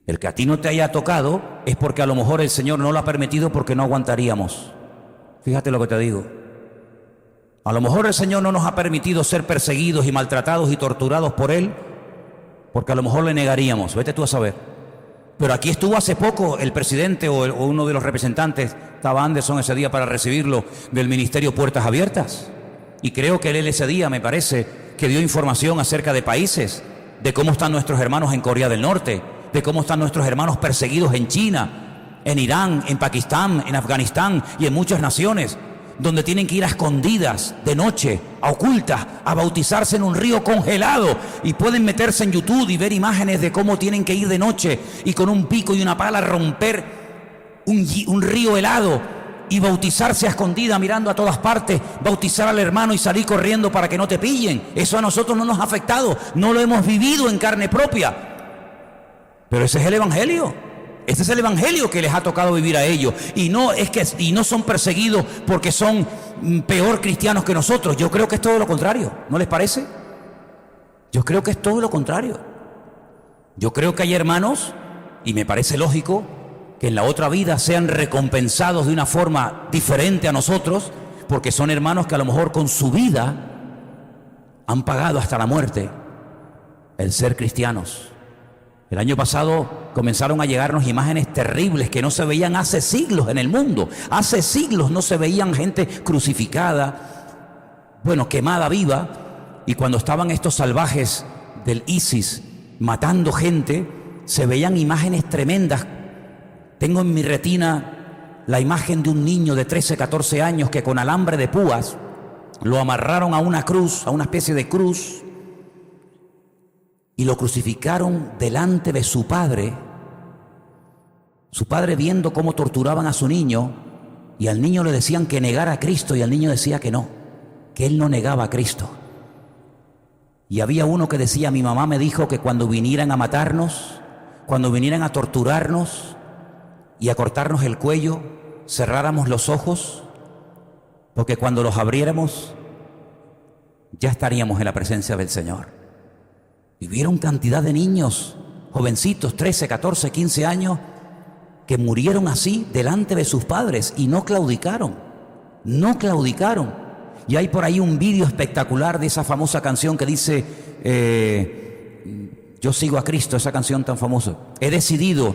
El que a ti no te haya tocado es porque a lo mejor el Señor no lo ha permitido porque no aguantaríamos. Fíjate lo que te digo. A lo mejor el Señor no nos ha permitido ser perseguidos y maltratados y torturados por Él porque a lo mejor le negaríamos. Vete tú a saber. Pero aquí estuvo hace poco el presidente o uno de los representantes, estaba Anderson ese día para recibirlo, del Ministerio Puertas Abiertas. Y creo que él ese día, me parece, que dio información acerca de países, de cómo están nuestros hermanos en Corea del Norte, de cómo están nuestros hermanos perseguidos en China, en Irán, en Pakistán, en Afganistán y en muchas naciones, donde tienen que ir a escondidas, de noche, a ocultas, a bautizarse en un río congelado, y pueden meterse en YouTube y ver imágenes de cómo tienen que ir de noche y con un pico y una pala romper un río helado y bautizarse a escondida mirando a todas partes, bautizar al hermano y salir corriendo para que no te pillen. Eso a nosotros no nos ha afectado, no lo hemos vivido en carne propia. Pero ese es el evangelio. Ese es el evangelio que les ha tocado vivir a ellos. Y no son perseguidos porque son peor cristianos que nosotros. Yo creo que es todo lo contrario. ¿No les parece? Yo creo que es todo lo contrario. Yo creo que hay hermanos, y me parece lógico, que en la otra vida sean recompensados de una forma diferente a nosotros, porque son hermanos que a lo mejor con su vida han pagado hasta la muerte el ser cristianos. El año pasado comenzaron a llegarnos imágenes terribles que no se veían hace siglos en el mundo. Hace siglos no se veían gente crucificada, quemada viva. Y cuando estaban estos salvajes del ISIS matando gente, se veían imágenes tremendas. Tengo en mi retina la imagen de un niño de 13, 14 años que con alambre de púas lo amarraron a una cruz, a una especie de cruz, y lo crucificaron delante de su padre viendo cómo torturaban a su niño, y al niño le decían que negara a Cristo, y el niño decía que no, que él no negaba a Cristo. Y había uno que decía: mi mamá me dijo que cuando vinieran a matarnos, cuando vinieran a torturarnos y a cortarnos el cuello, cerráramos los ojos, porque cuando los abriéramos ya estaríamos en la presencia del Señor. Vivieron cantidad de niños, jovencitos, 13, 14, 15 años, que murieron así delante de sus padres y no claudicaron. No claudicaron. Y hay por ahí un vídeo espectacular de esa famosa canción que dice, yo sigo a Cristo, esa canción tan famosa. He decidido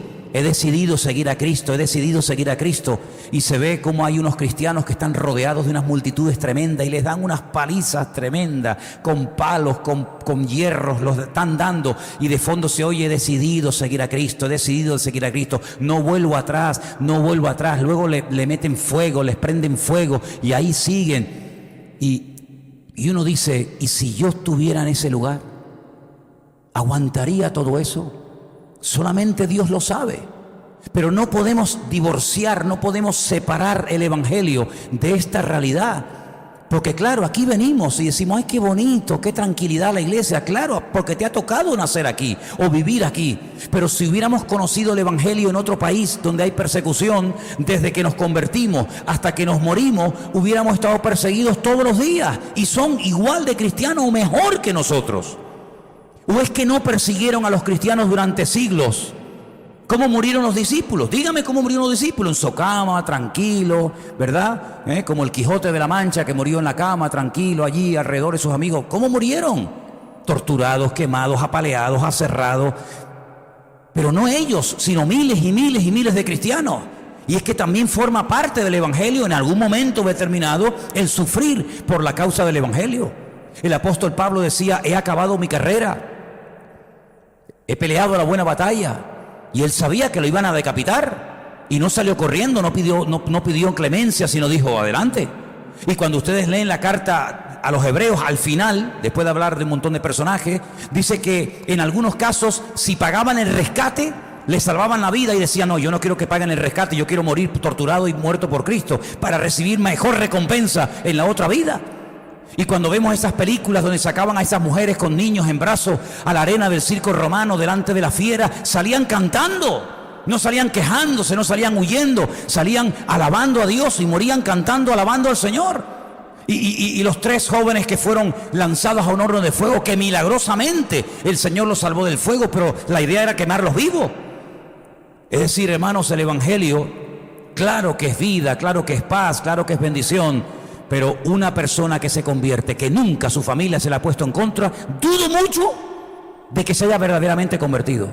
seguir a Cristo, he decidido seguir a Cristo. Y se ve como hay unos cristianos que están rodeados de unas multitudes tremendas y les dan unas palizas tremendas, con palos, con hierros, los están dando. Y de fondo se oye: he decidido seguir a Cristo, he decidido seguir a Cristo. No vuelvo atrás, no vuelvo atrás. Luego le meten fuego, les prenden fuego y ahí siguen. Y uno dice: ¿y si yo estuviera en ese lugar? ¿Aguantaría todo eso? Solamente Dios lo sabe. Pero no podemos divorciar, no podemos separar el evangelio de esta realidad. Porque claro, aquí venimos y decimos: ay, qué bonito, qué tranquilidad la iglesia. Claro, porque te ha tocado nacer aquí o vivir aquí. Pero si hubiéramos conocido el evangelio en otro país donde hay persecución, desde que nos convertimos hasta que nos morimos, hubiéramos estado perseguidos todos los días. Y son igual de cristianos o mejor que nosotros. ¿O es que no persiguieron a los cristianos durante siglos? ¿Cómo murieron los discípulos? Dígame cómo murieron los discípulos. En su cama, tranquilo, ¿verdad? Como el Quijote de la Mancha, que murió en la cama, tranquilo, allí alrededor de sus amigos. ¿Cómo murieron? Torturados, quemados, apaleados, aserrados. Pero no ellos, sino miles y miles y miles de cristianos. Y es que también forma parte del evangelio en algún momento determinado el sufrir por la causa del evangelio. El apóstol Pablo decía: he acabado mi carrera, he peleado la buena batalla. Y él sabía que lo iban a decapitar y no salió corriendo, no pidió clemencia, sino dijo: adelante. Y cuando ustedes leen la carta a los hebreos, al final, después de hablar de un montón de personajes, dice que en algunos casos, si pagaban el rescate, le salvaban la vida y decían, no, yo no quiero que paguen el rescate, yo quiero morir torturado y muerto por Cristo para recibir mejor recompensa en la otra vida. Y cuando vemos esas películas donde sacaban a esas mujeres con niños en brazos a la arena del circo romano delante de la fiera, salían cantando, no salían quejándose, no salían huyendo, salían alabando a Dios y morían cantando, alabando al Señor. Y los 3 jóvenes que fueron lanzados a un horno de fuego, que milagrosamente el Señor los salvó del fuego, pero la idea era quemarlos vivos. Es decir, hermanos, el Evangelio, claro que es vida, claro que es paz, claro que es bendición, pero una persona que se convierte, que nunca su familia se la ha puesto en contra, dudo mucho de que se haya verdaderamente convertido.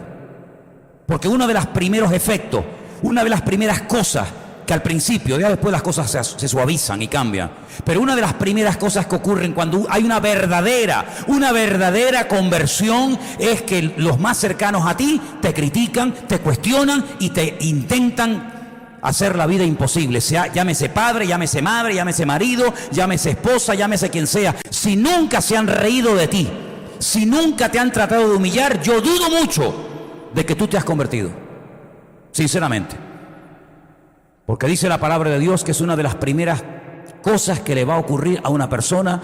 Porque uno de los primeros efectos, una de las primeras cosas que al principio, ya después las cosas se suavizan y cambian, pero una de las primeras cosas que ocurren cuando hay una verdadera conversión es que los más cercanos a ti te critican, te cuestionan y te intentan hacer la vida imposible, sea, llámese padre, llámese madre, llámese marido, llámese esposa, llámese quien sea. Si nunca se han reído de ti, si nunca te han tratado de humillar, yo dudo mucho de que tú te has convertido, sinceramente. Porque dice la palabra de Dios que es una de las primeras cosas que le va a ocurrir a una persona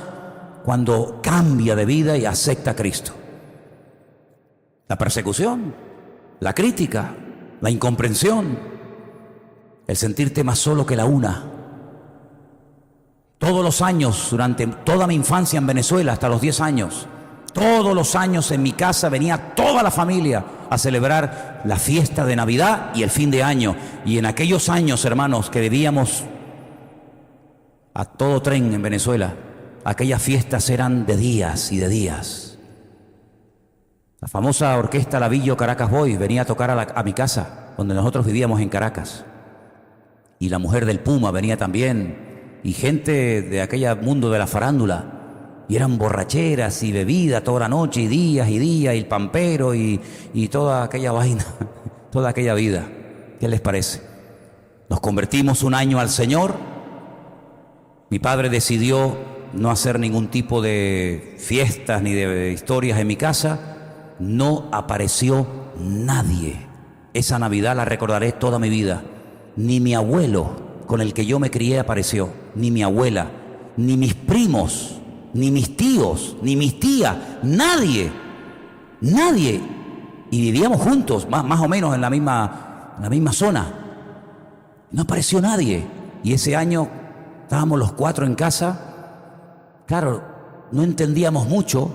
cuando cambia de vida y acepta a Cristo. La persecución, la crítica, la incomprensión, el sentirte más solo que la una. Todos los años, durante toda mi infancia en Venezuela, hasta los 10 años, todos los años en mi casa venía toda la familia a celebrar la fiesta de Navidad y el fin de año. Y en aquellos años, hermanos, que vivíamos a todo tren en Venezuela, aquellas fiestas eran de días y de días. La famosa orquesta Lavillo Caracas Boys venía a tocar a mi casa, donde nosotros vivíamos en Caracas. Y la mujer del Puma venía también, y gente de aquel mundo de la farándula. Y eran borracheras y bebida toda la noche y días, y el pampero y toda aquella vaina, toda aquella vida. ¿Qué les parece? Nos convertimos un año al Señor. Mi padre decidió no hacer ningún tipo de fiestas ni de historias en mi casa. No apareció nadie. Esa Navidad la recordaré toda mi vida. Ni mi abuelo con el que yo me crié apareció, ni mi abuela, ni mis primos, ni mis tíos, ni mis tías, nadie. Y vivíamos juntos, más o menos en la misma zona. No apareció nadie. Y ese año estábamos los 4 en casa. Claro, no entendíamos mucho,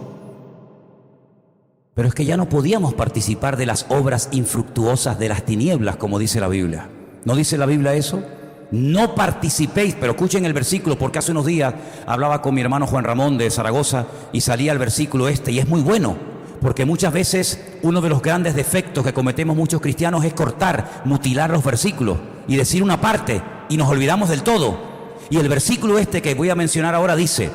pero es que ya no podíamos participar de las obras infructuosas de las tinieblas, como dice la Biblia. ¿No dice la Biblia eso? No participéis, pero escuchen el versículo, porque hace unos días hablaba con mi hermano Juan Ramón de Zaragoza y salía el versículo y es muy bueno, porque muchas veces uno de los grandes defectos que cometemos muchos cristianos es cortar, mutilar los versículos y decir una parte y nos olvidamos del todo. Y el versículo que voy a mencionar ahora dice: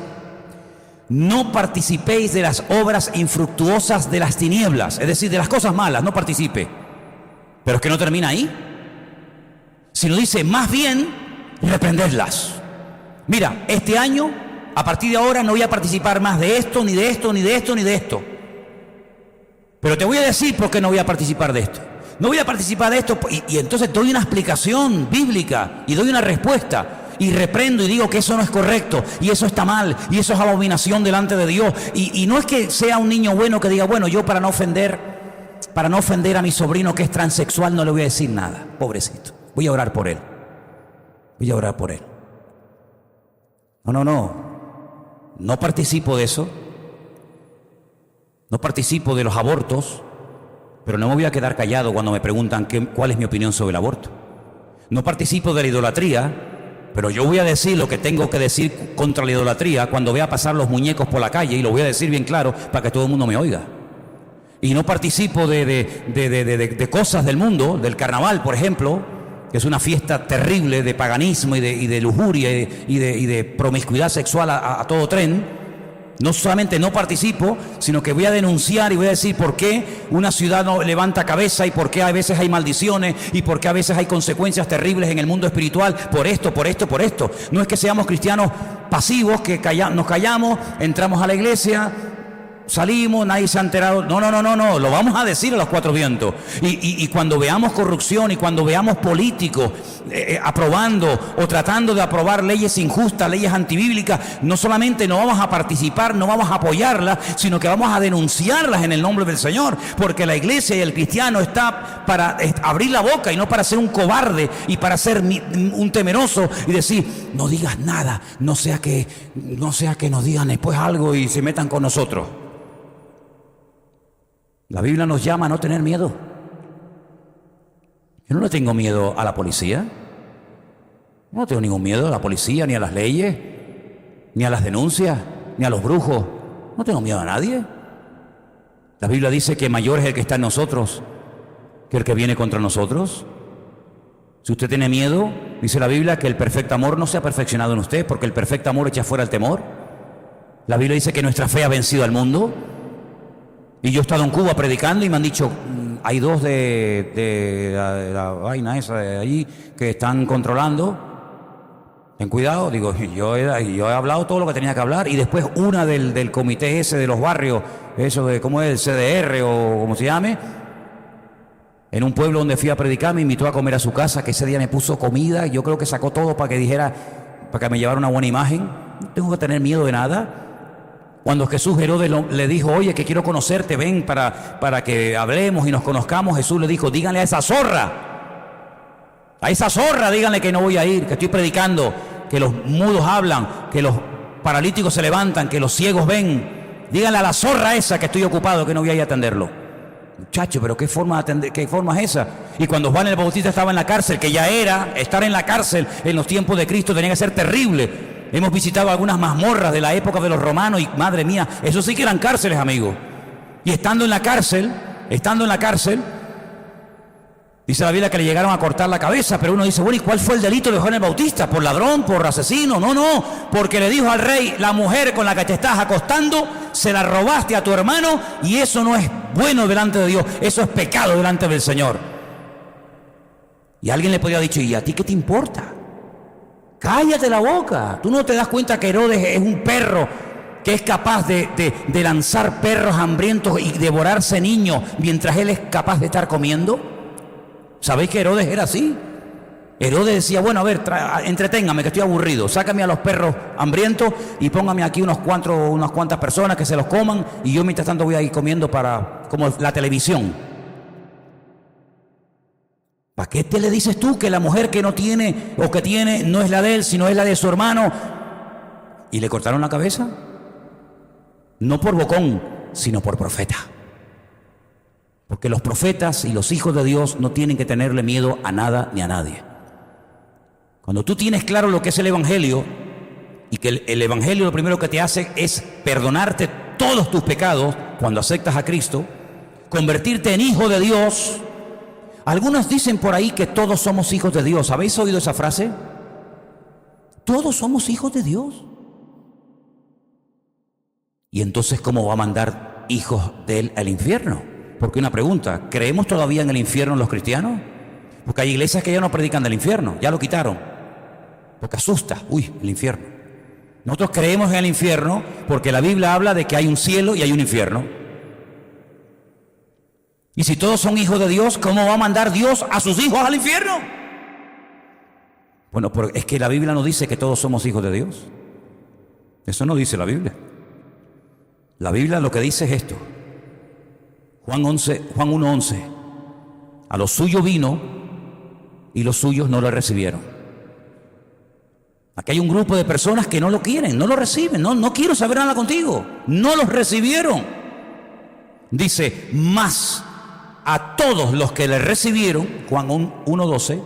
no participéis de las obras infructuosas de las tinieblas, es decir, de las cosas malas, no participe. Pero es que no termina ahí, sino dice, más bien, reprendedlas. Mira, este año, a partir de ahora, no voy a participar más de esto, ni de esto, ni de esto, ni de esto. Pero te voy a decir por qué no voy a participar de esto. No voy a participar de esto, y entonces doy una explicación bíblica, y doy una respuesta, y reprendo y digo que eso no es correcto, y eso está mal, y eso es abominación delante de Dios. Y no es que sea un niño bueno que diga, bueno, yo para no ofender a mi sobrino que es transexual no le voy a decir nada, pobrecito. Voy a orar por él. No participo de eso. No participo de los abortos, pero no me voy a quedar callado cuando me preguntan cuál es mi opinión sobre el aborto. No participo de la idolatría, pero yo voy a decir lo que tengo que decir contra la idolatría cuando vea pasar los muñecos por la calle, y lo voy a decir bien claro para que todo el mundo me oiga. Y no participo de cosas del mundo, del carnaval, por ejemplo, que es una fiesta terrible de paganismo y de lujuria y de promiscuidad sexual a todo tren. No solamente no participo, sino que voy a denunciar y voy a decir por qué una ciudad no levanta cabeza, y por qué a veces hay maldiciones, y por qué a veces hay consecuencias terribles en el mundo espiritual, por esto. No es que seamos cristianos pasivos, que nos callamos, entramos a la iglesia, salimos, nadie se ha enterado. No, lo vamos a decir a los cuatro vientos. Y cuando veamos corrupción y cuando veamos políticos aprobando o tratando de aprobar leyes injustas, leyes antibíblicas, no solamente no vamos a participar, no vamos a apoyarlas, sino que vamos a denunciarlas en el nombre del Señor, porque la iglesia y el cristiano está para abrir la boca y no para ser un cobarde y para ser un temeroso y decir, no digas nada, no sea que nos digan después algo y se metan con nosotros. La Biblia nos llama a no tener miedo. Yo no le tengo miedo a la policía. Yo no tengo ningún miedo a la policía, ni a las leyes, ni a las denuncias, ni a los brujos. No tengo miedo a nadie. La Biblia dice que mayor es el que está en nosotros que el que viene contra nosotros. Si usted tiene miedo, dice la Biblia que el perfecto amor no se ha perfeccionado en usted, porque el perfecto amor echa fuera el temor. La Biblia dice que nuestra fe ha vencido al mundo. Y yo he estado en Cuba predicando y me han dicho, hay dos de la vaina esa de allí que están controlando. Ten cuidado, digo, yo he hablado todo lo que tenía que hablar. Y después una del comité ese de los barrios, eso de, ¿cómo es? El CDR o como se llame. En un pueblo donde fui a predicar me invitó a comer a su casa, que ese día me puso comida. Yo creo que sacó todo para que dijera, para que me llevara una buena imagen. No tengo que tener miedo de nada. Cuando Jesús Herodes le dijo, oye, que quiero conocerte, ven para que hablemos y nos conozcamos, Jesús le dijo, díganle a esa zorra, díganle que no voy a ir, que estoy predicando, que los mudos hablan, que los paralíticos se levantan, que los ciegos ven. Díganle a la zorra esa que estoy ocupado, que no voy a ir a atenderlo. Muchacho, pero ¿qué forma es esa? Y cuando Juan el Bautista estaba en la cárcel, que ya era, estar en la cárcel en los tiempos de Cristo tenía que ser terrible. Hemos visitado algunas mazmorras de la época de los romanos y madre mía, eso sí que eran cárceles, amigos. Y estando en la cárcel, dice la Biblia que le llegaron a cortar la cabeza, pero uno dice, bueno, ¿y cuál fue el delito de Juan el Bautista? ¿Por ladrón? ¿Por asesino? No, porque le dijo al rey, la mujer con la que te estás acostando, se la robaste a tu hermano y eso no es bueno delante de Dios, eso es pecado delante del Señor. Y alguien le podía haber dicho, ¿y a ti qué te importa? Cállate la boca. ¿Tú no te das cuenta que Herodes es un perro que es capaz de lanzar perros hambrientos y devorarse niños mientras él es capaz de estar comiendo? ¿Sabéis que Herodes era así? Herodes decía, bueno, a ver, entreténgame que estoy aburrido, sácame a los perros hambrientos y póngame aquí unas cuantas personas que se los coman y yo mientras tanto voy a ir comiendo como la televisión. ¿Para qué te le dices tú que la mujer que no tiene o que tiene no es la de él, sino es la de su hermano? ¿Y le cortaron la cabeza? No por bocón, sino por profeta. Porque los profetas y los hijos de Dios no tienen que tenerle miedo a nada ni a nadie. Cuando tú tienes claro lo que es el Evangelio, y que el Evangelio lo primero que te hace es perdonarte todos tus pecados cuando aceptas a Cristo, convertirte en hijo de Dios. Algunos dicen por ahí que todos somos hijos de Dios. ¿Habéis oído esa frase? Todos somos hijos de Dios. Y entonces, ¿cómo va a mandar hijos de Él al infierno? Porque una pregunta, ¿creemos todavía en el infierno los cristianos? Porque hay iglesias que ya no predican del infierno, ya lo quitaron. Porque asusta, el infierno. Nosotros creemos en el infierno porque la Biblia habla de que hay un cielo y hay un infierno. Y si todos son hijos de Dios, ¿cómo va a mandar Dios a sus hijos al infierno? Bueno, pero es que la Biblia no dice que todos somos hijos de Dios. Eso no dice la Biblia. La Biblia lo que dice es esto. Juan 1:11. A los suyos vino y los suyos no lo recibieron. Aquí hay un grupo de personas que no lo quieren, no lo reciben, no quiero saber nada contigo. No los recibieron. Dice, más a todos los que le recibieron, Juan 1:12,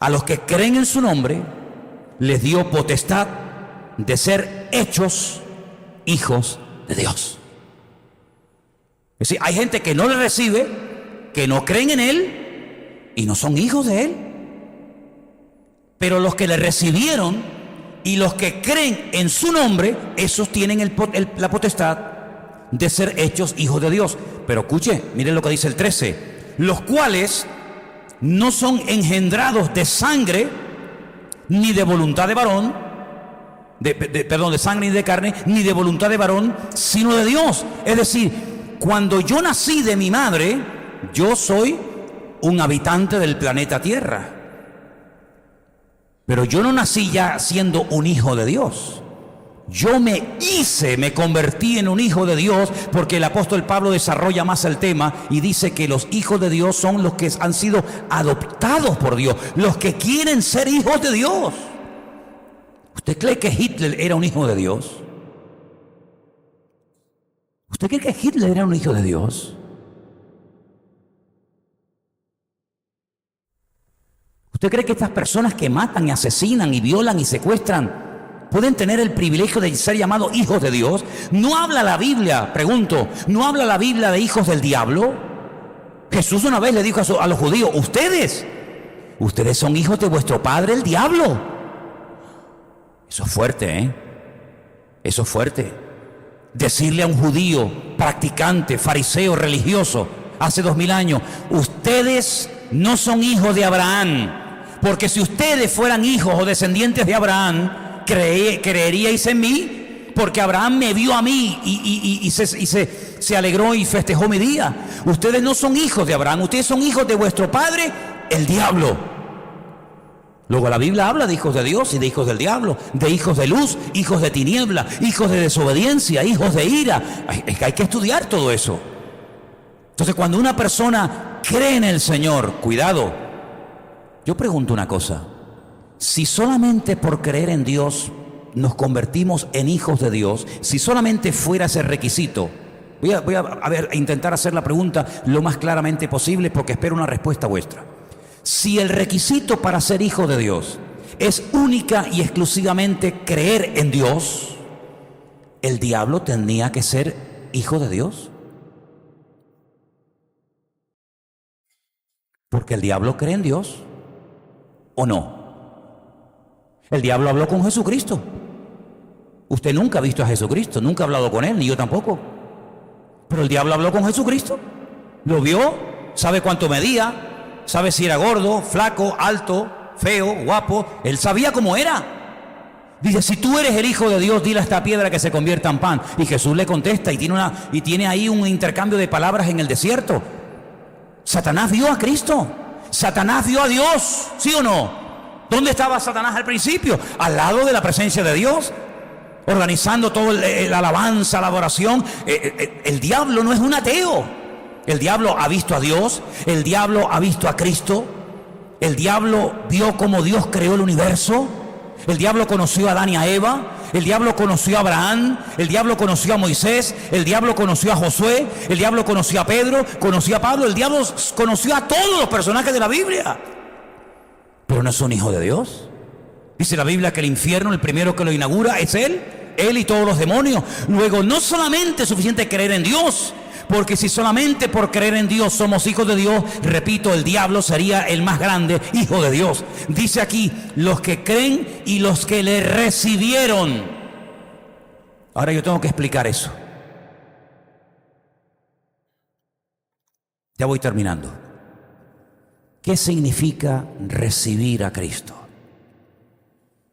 a los que creen en su nombre, les dio potestad de ser hechos hijos de Dios. Es decir, hay gente que no le recibe, que no creen en Él y no son hijos de Él. Pero los que le recibieron y los que creen en su nombre, esos tienen la potestad de ser hechos hijos de Dios. Pero escuche, miren lo que dice el 13. Los cuales no son engendrados de sangre, ni de voluntad de varón, de sangre ni de carne, ni de voluntad de varón, sino de Dios. Es decir, cuando yo nací de mi madre, yo soy un habitante del planeta Tierra. Pero yo no nací ya siendo un hijo de Dios. Yo me convertí en un hijo de Dios, porque el apóstol Pablo desarrolla más el tema y dice que los hijos de Dios son los que han sido adoptados por Dios, los que quieren ser hijos de Dios. ¿Usted cree que Hitler era un hijo de Dios? ¿Usted cree que Hitler era un hijo de Dios? ¿Usted cree que estas personas que matan y asesinan y violan y secuestran pueden tener el privilegio de ser llamados hijos de Dios? ¿No habla la Biblia, pregunto, no habla la Biblia de hijos del diablo? Jesús una vez le dijo a los judíos: ustedes son hijos de vuestro padre el diablo. Eso es fuerte, ¿eh? Eso es fuerte. Decirle a un judío practicante, fariseo, religioso, hace 2000 años: ustedes no son hijos de Abraham, porque si ustedes fueran hijos o descendientes de Abraham, creeríais en mí, porque Abraham me vio a mí y se alegró y festejó mi día. Ustedes no son hijos de Abraham, ustedes son hijos de vuestro padre el diablo. Luego la Biblia habla de hijos de Dios y de hijos del diablo, de hijos de luz, hijos de tiniebla, hijos de desobediencia, hijos de ira. Es que hay que estudiar todo eso. Entonces, cuando una persona cree en el Señor, cuidado, yo pregunto una cosa: si solamente por creer en Dios nos convertimos en hijos de Dios, si solamente fuera ese requisito, voy a intentar hacer la pregunta lo más claramente posible, porque espero una respuesta vuestra. Si el requisito para ser hijo de Dios es única y exclusivamente creer en Dios, ¿el diablo tenía que ser hijo de Dios? Porque el diablo cree en Dios, ¿o no? El diablo habló con Jesucristo. Usted nunca ha visto a Jesucristo, nunca ha hablado con él, ni yo tampoco. Pero el diablo habló con Jesucristo, lo vio, sabe cuánto medía, sabe si era gordo, flaco, alto, feo, guapo. Él sabía cómo era. Dice: si tú eres el Hijo de Dios, dile a esta piedra que se convierta en pan. Y Jesús le contesta y tiene ahí un intercambio de palabras en el desierto. Satanás vio a Cristo, Satanás vio a Dios, ¿sí o no? ¿Dónde estaba Satanás al principio? Al lado de la presencia de Dios, organizando toda la alabanza, la adoración. El diablo no es un ateo. El diablo ha visto a Dios, el diablo ha visto a Cristo, el diablo vio cómo Dios creó el universo, el diablo conoció a Adán y a Eva, el diablo conoció a Abraham, el diablo conoció a Moisés, el diablo conoció a Josué, el diablo conoció a Pedro, conoció a Pablo, el diablo conoció a todos los personajes de la Biblia. Pero no es un hijo de Dios. Dice la Biblia que el infierno, el primero que lo inaugura es él y todos los demonios. Luego, no solamente es suficiente creer en Dios, porque si solamente por creer en Dios somos hijos de Dios, repito, el diablo sería el más grande hijo de Dios. Dice aquí: los que creen y los que le recibieron. Ahora yo tengo que explicar eso. Ya voy terminando. ¿Qué significa recibir a Cristo?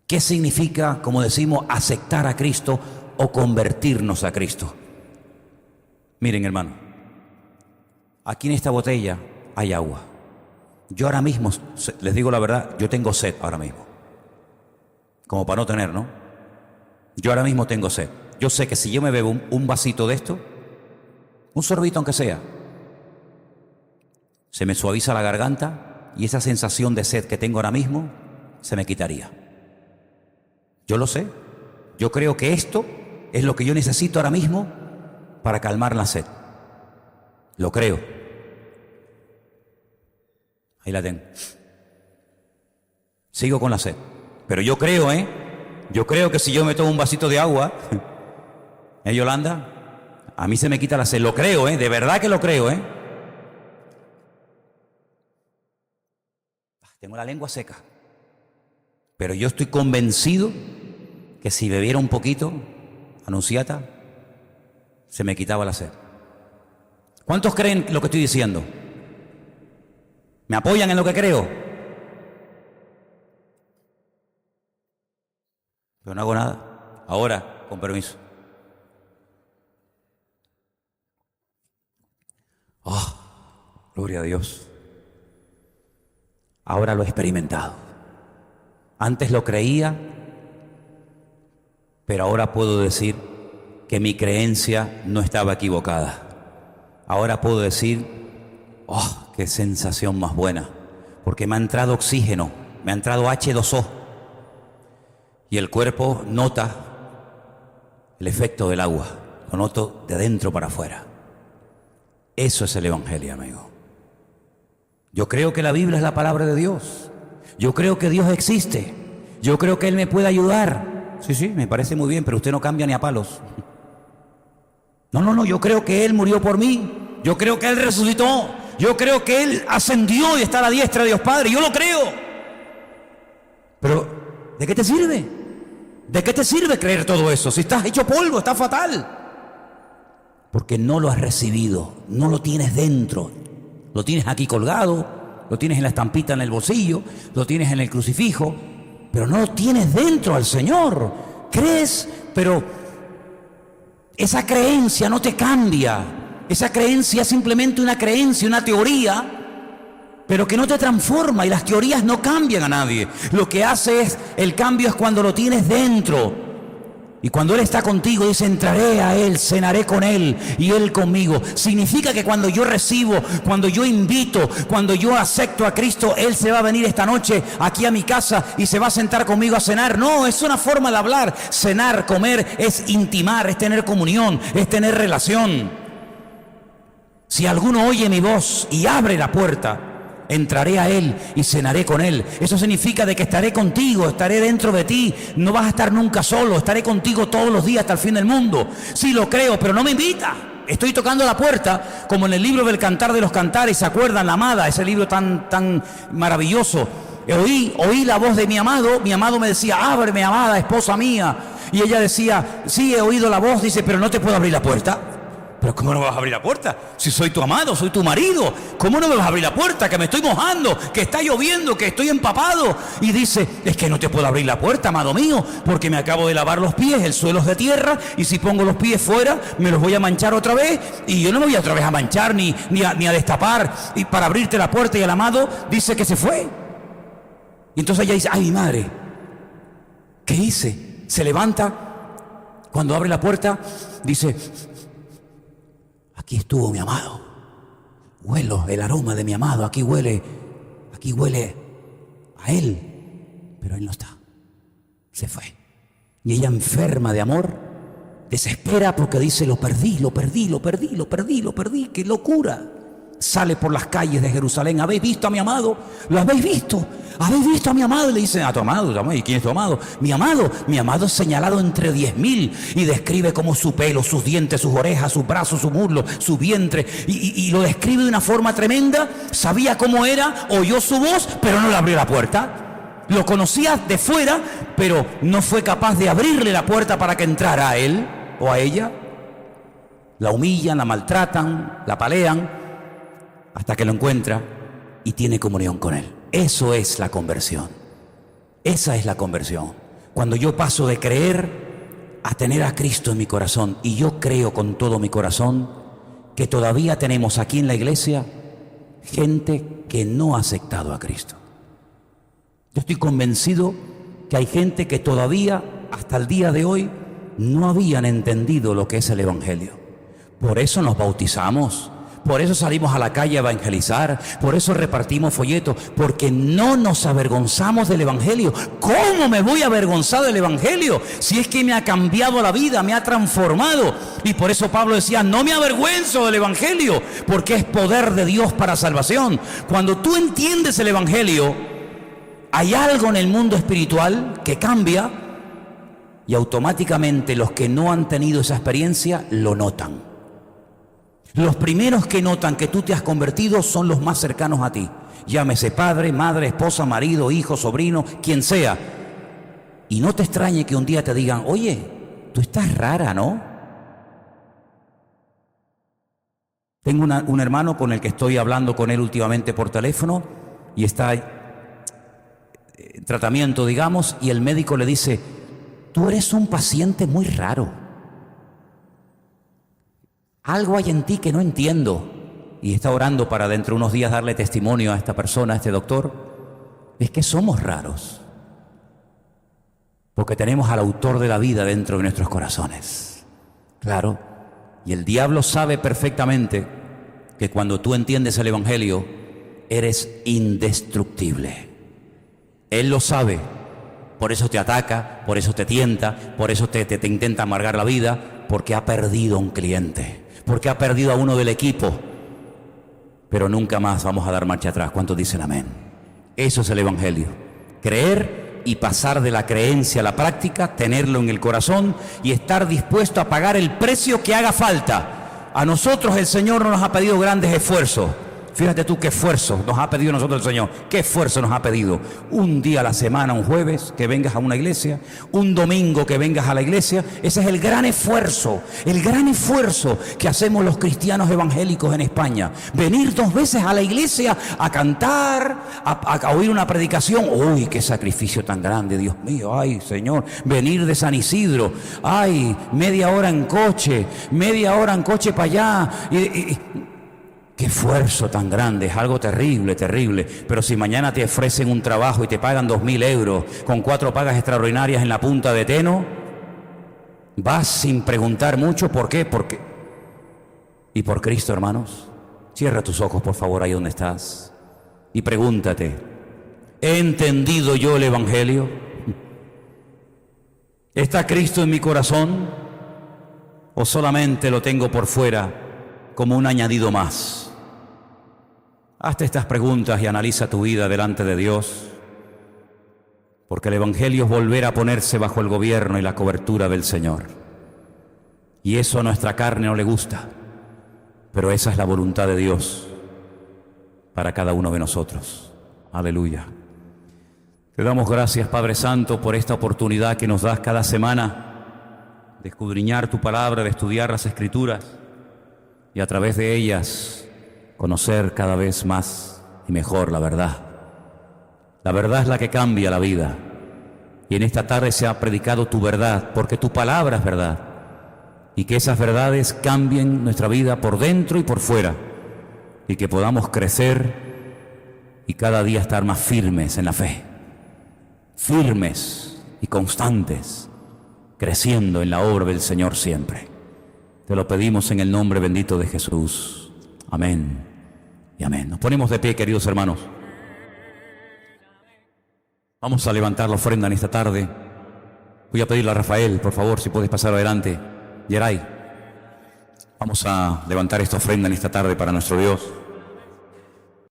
¿Qué significa, como decimos, aceptar a Cristo o convertirnos a Cristo? Miren, hermano, aquí en esta botella hay agua. Yo ahora mismo, les digo la verdad, yo tengo sed ahora mismo. Como para no tener, ¿no? Yo ahora mismo tengo sed. Yo sé que si yo me bebo un vasito de esto, un sorbito aunque sea, se me suaviza la garganta y esa sensación de sed que tengo ahora mismo se me quitaría. Yo lo sé. Yo creo que esto es lo que yo necesito ahora mismo para calmar la sed. Lo creo. Ahí la tengo. Sigo con la sed. Pero yo creo, yo creo que si yo me tomo un vasito de agua, Yolanda, a mí se me quita la sed. Lo creo, de verdad que lo creo, Tengo la lengua seca. Pero yo estoy convencido que si bebiera un poquito, Anunciata, se me quitaba la sed. ¿Cuántos creen lo que estoy diciendo? ¿Me apoyan en lo que creo? Pero no hago nada. Ahora, con permiso. Oh, gloria a Dios. Ahora lo he experimentado. Antes lo creía, pero ahora puedo decir que mi creencia no estaba equivocada. Ahora puedo decir, oh, qué sensación más buena, porque me ha entrado oxígeno, me ha entrado H2O, y el cuerpo nota el efecto del agua, lo noto de dentro para afuera. Eso es el Evangelio, amigo. Yo creo que la Biblia es la palabra de Dios. Yo creo que Dios existe. Yo creo que Él me puede ayudar. Sí, me parece muy bien, pero usted no cambia ni a palos. No, yo creo que Él murió por mí. Yo creo que Él resucitó. Yo creo que Él ascendió y está a la diestra de Dios Padre. Yo lo creo. Pero, ¿de qué te sirve? ¿De qué te sirve creer todo eso? Si estás hecho polvo, estás fatal. Porque no lo has recibido, no lo tienes dentro. Lo tienes aquí colgado, lo tienes en la estampita en el bolsillo, lo tienes en el crucifijo, pero no lo tienes dentro al Señor. Crees, pero esa creencia no te cambia. Esa creencia es simplemente una creencia, una teoría, pero que no te transforma, y las teorías no cambian a nadie. Lo que hace es, el cambio es cuando lo tienes dentro. Y cuando Él está contigo, dice, entraré a Él, cenaré con Él y Él conmigo. Significa que cuando yo recibo, cuando yo invito, cuando yo acepto a Cristo, Él se va a venir esta noche aquí a mi casa y se va a sentar conmigo a cenar. No, es una forma de hablar. Cenar, comer, es intimar, es tener comunión, es tener relación. Si alguno oye mi voz y abre la puerta, entraré a Él y cenaré con Él. Eso significa de que estaré contigo, estaré dentro de ti. No vas a estar nunca solo, estaré contigo todos los días hasta el fin del mundo. Sí, lo creo, pero no me invita. Estoy tocando la puerta, como en el libro del Cantar de los Cantares. ¿Se acuerdan? La Amada, ese libro tan maravilloso. Oí la voz de mi amado me decía, ábreme, amada, esposa mía. Y ella decía, sí, he oído la voz, dice, pero no te puedo abrir la puerta. Pero ¿cómo no me vas a abrir la puerta? Si soy tu amado, soy tu marido. ¿Cómo no me vas a abrir la puerta? Que me estoy mojando, que está lloviendo, que estoy empapado. Y dice, es que no te puedo abrir la puerta, amado mío, porque me acabo de lavar los pies, el suelo es de tierra, y si pongo los pies fuera, me los voy a manchar otra vez, y yo no me voy otra vez a manchar ni a destapar. Y para abrirte la puerta, y el amado dice que se fue. Y entonces ella dice, ay, mi madre, ¿qué hice? Se levanta, cuando abre la puerta, dice, aquí estuvo mi amado. Huelo el aroma de mi amado. Aquí huele a Él. Pero Él no está. Se fue. Y ella, enferma de amor, desespera porque dice, lo perdí. ¡Qué locura! Sale por las calles de Jerusalén. ¿Habéis visto a mi amado? ¿Lo habéis visto? ¿Habéis visto a mi amado? Y le dicen, a tu amado. ¿Y quién es tu amado? Mi amado es señalado entre 10.000, y describe como su pelo, sus dientes, sus orejas, sus brazos, su muslo, su vientre, y lo describe de una forma tremenda. Sabía cómo era, oyó su voz, pero no le abrió la puerta. Lo conocía de fuera, pero no fue capaz de abrirle la puerta para que entrara a él o a ella. La humillan, la maltratan, la apalean, hasta que lo encuentra y tiene comunión con Él. Eso es la conversión. Esa es la conversión. Cuando yo paso de creer a tener a Cristo en mi corazón, y yo creo con todo mi corazón que todavía tenemos aquí en la iglesia gente que no ha aceptado a Cristo. Yo estoy convencido que hay gente que todavía, hasta el día de hoy, no habían entendido lo que es el Evangelio. Por eso nos bautizamos. Por eso salimos a la calle a evangelizar, por eso repartimos folletos, porque no nos avergonzamos del Evangelio. ¿Cómo me voy a avergonzar del Evangelio? Si es que me ha cambiado la vida, me ha transformado. Y por eso Pablo decía, no me avergüenzo del Evangelio, porque es poder de Dios para salvación. Cuando tú entiendes el Evangelio, hay algo en el mundo espiritual que cambia, y automáticamente los que no han tenido esa experiencia lo notan. Los primeros que notan que tú te has convertido son los más cercanos a ti. Llámese padre, madre, esposa, marido, hijo, sobrino, quien sea. Y no te extrañe que un día te digan, oye, tú estás rara, ¿no? Tengo un hermano con el que estoy hablando con él últimamente por teléfono, y está en tratamiento, digamos, y el médico le dice, tú eres un paciente muy raro. Algo hay en ti que no entiendo. Y está orando para dentro de unos días darle testimonio a esta persona, a este doctor. Es que somos raros. Porque tenemos al autor de la vida dentro de nuestros corazones. Claro. Y el diablo sabe perfectamente que cuando tú entiendes el Evangelio, eres indestructible. Él lo sabe. Por eso te ataca, por eso te tienta, por eso te intenta amargar la vida, porque ha perdido un cliente, porque ha perdido a uno del equipo. Pero nunca más vamos a dar marcha atrás. ¿Cuántos dicen amén? Eso es el Evangelio. Creer y pasar de la creencia a la práctica, tenerlo en el corazón y estar dispuesto a pagar el precio que haga falta. A nosotros el Señor no nos ha pedido grandes esfuerzos. Fíjate tú qué esfuerzo nos ha pedido a nosotros el Señor. ¿Qué esfuerzo nos ha pedido? Un día a la semana, un jueves, que vengas a una iglesia. Un domingo que vengas a la iglesia. Ese es el gran esfuerzo que hacemos los cristianos evangélicos en España. Venir 2 veces a la iglesia a cantar, a oír una predicación. ¡Uy, qué sacrificio tan grande, Dios mío! ¡Ay, Señor! Venir de San Isidro. ¡Ay, media hora en coche para allá! ¡Qué esfuerzo tan grande! Es algo terrible, terrible. Pero si mañana te ofrecen un trabajo y te pagan 2.000 euros con 4 pagas extraordinarias en la punta de Teno, vas sin preguntar mucho. ¿Por qué? Porque... Y por Cristo, hermanos, cierra tus ojos, por favor, ahí donde estás, y pregúntate: ¿he entendido yo el Evangelio? ¿Está Cristo en mi corazón? ¿O solamente lo tengo por fuera como un añadido más? Hazte estas preguntas y analiza tu vida delante de Dios, porque el Evangelio es volver a ponerse bajo el gobierno y la cobertura del Señor. Y eso a nuestra carne no le gusta, pero esa es la voluntad de Dios para cada uno de nosotros. Aleluya. Te damos gracias, Padre Santo, por esta oportunidad que nos das cada semana de escudriñar tu palabra, de estudiar las Escrituras y a través de ellas conocer cada vez más y mejor la verdad. La verdad es la que cambia la vida. Y en esta tarde se ha predicado tu verdad, porque tu palabra es verdad. Y que esas verdades cambien nuestra vida por dentro y por fuera. Y que podamos crecer y cada día estar más firmes en la fe. Firmes y constantes, creciendo en la obra del Señor siempre. Te lo pedimos en el nombre bendito de Jesús. Amén y amén. Nos ponemos de pie, queridos hermanos. Vamos a levantar la ofrenda en esta tarde. Voy a pedirle a Rafael, por favor, si puedes pasar adelante. Yeray, vamos a levantar esta ofrenda en esta tarde para nuestro Dios.